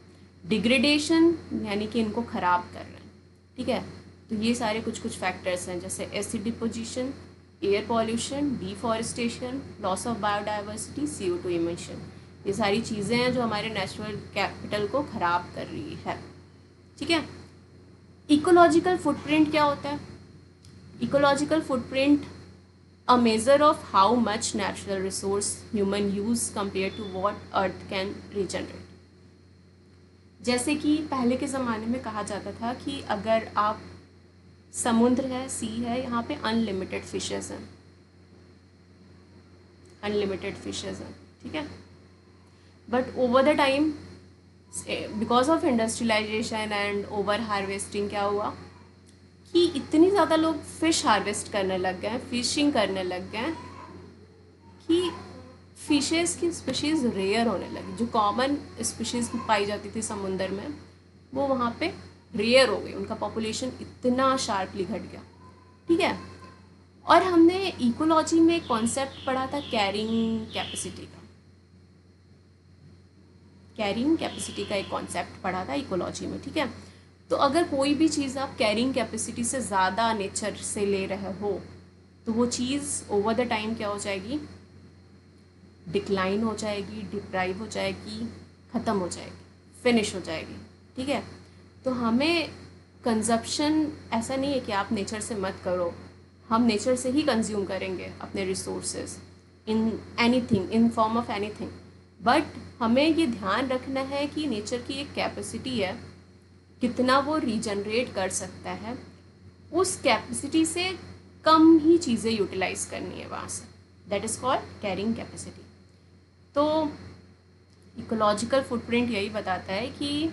Degradation यानी कि इनको ख़राब कर रहे हैं, ठीक है। तो ये सारे कुछ कुछ फैक्टर्स हैं, जैसे acid deposition, air pollution, deforestation, loss of biodiversity, CO2 emission. ये सारी चीज़ें हैं जो हमारे नेचुरल कैपिटल को ख़राब कर रही है, ठीक है। इकोलॉजिकल फुटप्रिंट क्या होता है? Ecological footprint a measure of how much natural resource human use compare to what earth can regenerate. जैसे कि पहले के ज़माने में कहा जाता था कि अगर आप, समुद्र है, सी है, यहाँ पे अनलिमिटेड फिशेस हैं, अनलिमिटेड फिशेस हैं, ठीक है। But over the time because of industrialisation and over harvesting क्या हुआ कि इतनी ज़्यादा लोग फिश हार्वेस्ट करने लग गए, फिशिंग करने लग गए कि फिशेस की स्पीशीज़ रेयर होने लगी। जो कॉमन स्पीशीज़ पाई जाती थी समुंदर में वो वहाँ पे रेयर हो गई, उनका पॉपुलेशन इतना शार्पली घट गया, ठीक है। और हमने इकोलॉजी में कॉन्सेप्ट पढ़ा था कैरिंग कैपेसिटी का, कैरिंग कैपेसिटी का एक कॉन्सेप्ट पढ़ा था इकोलॉजी में, ठीक है। तो अगर कोई भी चीज़ आप कैरिंग कैपेसिटी से ज़्यादा नेचर से ले रहे हो तो वो चीज़ ओवर द टाइम क्या हो जाएगी, डिक्लाइन हो जाएगी, डिप्राइव हो जाएगी, ख़त्म हो जाएगी, फिनिश हो जाएगी, ठीक है। तो हमें कंजप्शन ऐसा नहीं है कि आप नेचर से मत करो, हम नेचर से ही कंज्यूम करेंगे अपने resources in anything, in form of anything. But हमें ये ध्यान रखना है कि नेचर की एक कैपेसिटी है, कितना वो रीजनरेट कर सकता है, उस कैपेसिटी से कम ही चीज़ें यूटिलाइज करनी है वहाँ से, that is called carrying capacity. तो इकोलॉजिकल फुटप्रिंट यही बताता है कि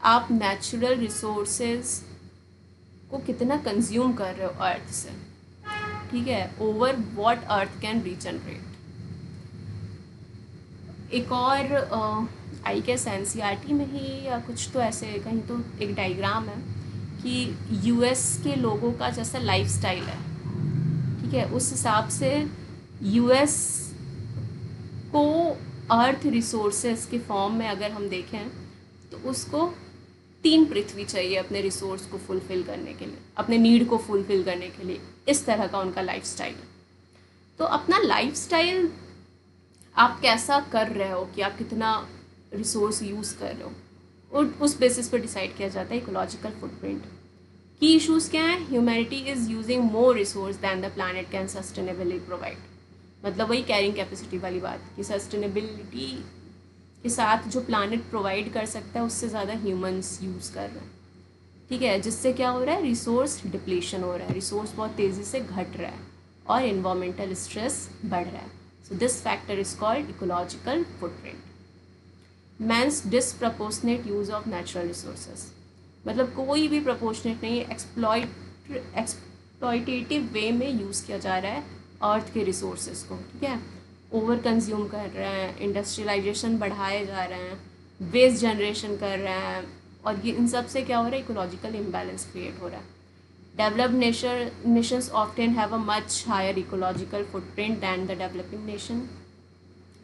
आप नेचुरल रिसोर्सेज को कितना कंज्यूम कर रहे हो अर्थ से, ठीक है, over what earth can regenerate. एक और आई गेस NCERT में ही या कुछ तो ऐसे कहीं तो एक डायग्राम है कि US के लोगों का जैसा लाइफस्टाइल है, ठीक है, उस हिसाब से US को अर्थ रिसोर्सेज के फॉर्म में अगर हम देखें तो उसको 3 पृथ्वी चाहिए अपने रिसोर्स को फुलफ़िल करने के लिए, अपने नीड को फुलफ़िल करने के लिए। इस तरह का उनका लाइफस्टाइल है। तो अपना लाइफस्टाइल आप कैसा कर रहे हो, कि आप कितना रिसोर्स यूज़ कर रहे हो, और उस बेसिस पर डिसाइड किया जाता है इकोलॉजिकल फुटप्रिंट। की इश्यूज़ क्या हैं? Humanity is using more resource than the planet can sustainably provide. मतलब वही कैरिंग कैपेसिटी वाली बात कि सस्टेनेबिलिटी के साथ जो प्लानट प्रोवाइड कर सकता है उससे ज़्यादा ह्यूमंस यूज़ कर रहे हैं, ठीक है, जिससे क्या हो रहा है, रिसोर्स डिप्लीशन हो रहा है, रिसोर्स बहुत तेज़ी से घट रहा है और इन्वायरमेंटल स्ट्रेस बढ़ रहा है। So this factor is called ecological footprint. Man's disproportionate use of natural resources, मतलब कोई भी प्रपोर्शनेट नहीं, एक्सप्लॉयटेटिव वे में यूज़ किया जा रहा है अर्थ के रिसोर्सेज को, ठीक है। ओवर कंज्यूम कर रहे हैं, इंडस्ट्रियलाइजेशन बढ़ाए जा रहे हैं, वेस्ट जनरेशन कर रहे हैं, और ये इन सब से क्या हो रहा है, इकोलॉजिकल इम्बैलेंस क्रिएट हो रहा है। Developed nations often have a much higher ecological footprint than the developing nation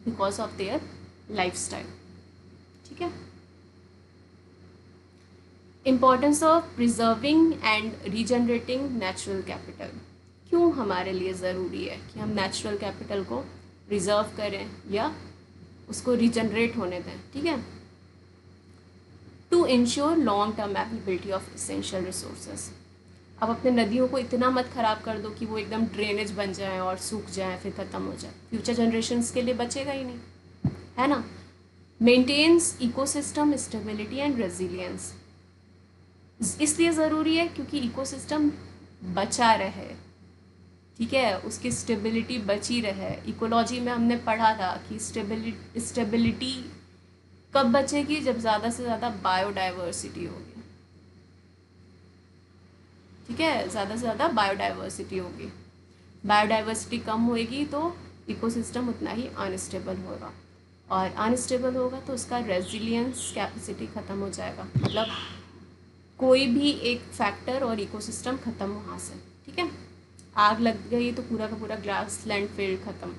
because of their lifestyle, ठीक है। Importance of preserving and regenerating natural capital, क्यों हमारे लिए ज़रूरी है कि हम नेचुरल कैपिटल को प्रिजर्व करें या उसको रीजनरेट होने दें, ठीक है। To ensure long term availability of essential resources. अब अपने नदियों को इतना मत ख़राब कर दो कि वो एकदम ड्रेनेज बन जाए और सूख जाए, फिर ख़त्म हो जाए, फ्यूचर जनरेशन्स के लिए बचेगा ही नहीं, है ना। Maintains ecosystem stability and resilience, इसलिए ज़रूरी है क्योंकि इकोसिस्टम बचा रहे, ठीक है, उसकी स्टेबिलिटी बची रहे। इकोलॉजी में हमने पढ़ा था कि स्टेबिलिटी कब बचेगी, जब ज़्यादा से ज़्यादा बायोडाइवर्सिटी होगी, ठीक है, ज़्यादा से ज़्यादा बायोडाइवर्सिटी होगी। बायोडाइवर्सिटी कम होएगी तो इकोसिस्टम उतना ही अनस्टेबल होगा, और अनस्टेबल होगा तो उसका रेजिलियंस कैपेसिटी ख़त्म हो जाएगा, मतलब कोई भी एक फैक्टर और इकोसिस्टम ख़त्म वहाँ से। ठीक है, आग लग गई तो पूरा का पूरा ग्रास लैंड फील्ड ख़त्म।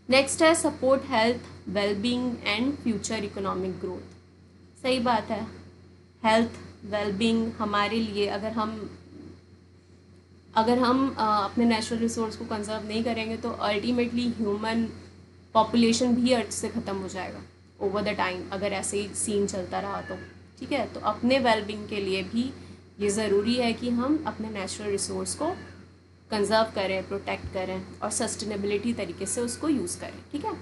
नेक्स्ट है support health wellbeing and future economic growth. सही बात है, हेल्थ वेलबींग हमारे लिए, अगर हम अपने नेचुरल रिसोर्स को कंजर्व नहीं करेंगे तो अल्टीमेटली ह्यूमन पॉपुलेशन भी अर्थ से ख़त्म हो जाएगा ओवर द टाइम, अगर ऐसे ही सीन चलता रहा तो। ठीक है, तो अपने वेलबींग के लिए भी ये ज़रूरी है कि हम अपने नेचुरल रिसोर्स को कंजर्व करें, प्रोटेक्ट करें और सस्टेनेबिलिटी तरीके से उसको यूज़ करें। ठीक है,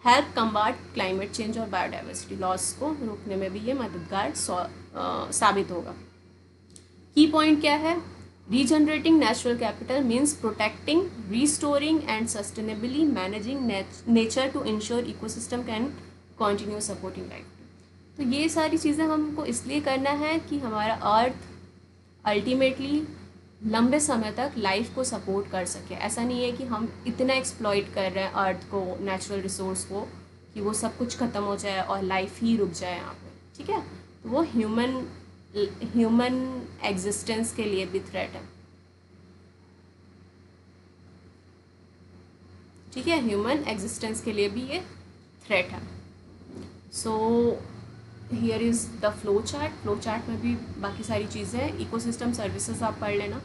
हेल्प कम्बाट क्लाइमेट चेंज और बायोडाइवर्सिटी लॉस को रोकने में भी ये मददगार साबित होगा। की पॉइंट क्या है? Regenerating natural capital means protecting, restoring and sustainably managing nature to ensure ecosystem can continue supporting life. तो ये सारी चीज़ें हमको इसलिए करना है कि हमारा अर्थ अल्टीमेटली लंबे समय तक लाइफ को सपोर्ट कर सके। ऐसा नहीं है कि हम इतना एक्सप्लॉइट कर रहे हैं अर्थ को, नेचुरल रिसोर्स को, कि वो सब कुछ ख़त्म हो जाए और लाइफ ही रुक जाए यहाँ पे। ठीक है, तो वो ह्यूमन एग्जिस्टेंस के लिए भी थ्रेट है। ठीक है, ह्यूमन एग्जिस्टेंस के लिए भी ये थ्रेट है। So here is the flow chart में भी बाकी सारी चीज़ें हैं। इकोसिस्टम सर्विसेज आप पढ़ लेना,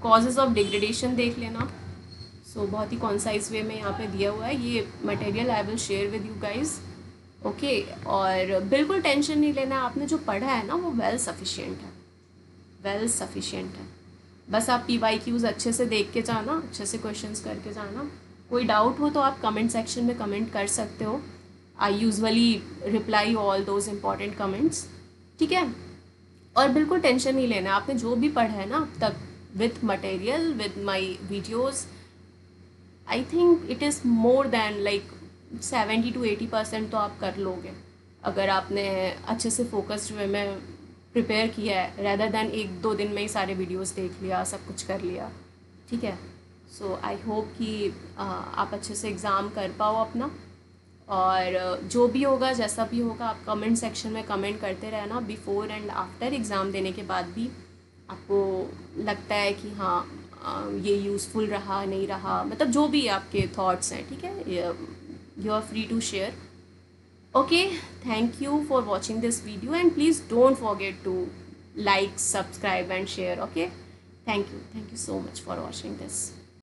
कॉजेज़ ऑफ डिग्रेडेशन देख लेना। सो बहुत ही कॉन्साइज वे में यहाँ पे दिया हुआ है। ये material I will share with you guys, okay. और बिल्कुल टेंशन नहीं लेना, आपने जो पढ़ा है ना वो वेल सफिशिएंट है। बस आप PYQs अच्छे से देख के जाना, अच्छे से क्वेश्चंस करके जाना। कोई डाउट हो तो आप कमेंट सेक्शन में कमेंट कर सकते हो। I usually reply all those important comments. ठीक है, और बिल्कुल टेंशन नहीं लेना, आपने जो भी पढ़ा है ना अब तक with material, with my videos, I think it is more than like 70 to 80% तो आप कर लोगे, अगर आपने अच्छे से फोकस्ड वे में प्रिपेयर किया है, रैदर दैन 1-2 दिन में ही सारे वीडियोस देख लिया, सब कुछ कर लिया। ठीक है, सो आई होप कि आप अच्छे से एग्ज़ाम कर पाओ अपना, और जो भी होगा जैसा भी होगा आप कमेंट सेक्शन में कमेंट करते रहना, बिफोर एंड आफ्टर एग्ज़ाम देने के बाद भी आपको लगता है कि हाँ ये यूज़फुल रहा नहीं रहा, मतलब जो भी आपके थॉट्स हैं। ठीक है, you are free to share. Okay, thank you for watching this video, and please don't forget to like, subscribe and share. Okay, thank you so much for watching this.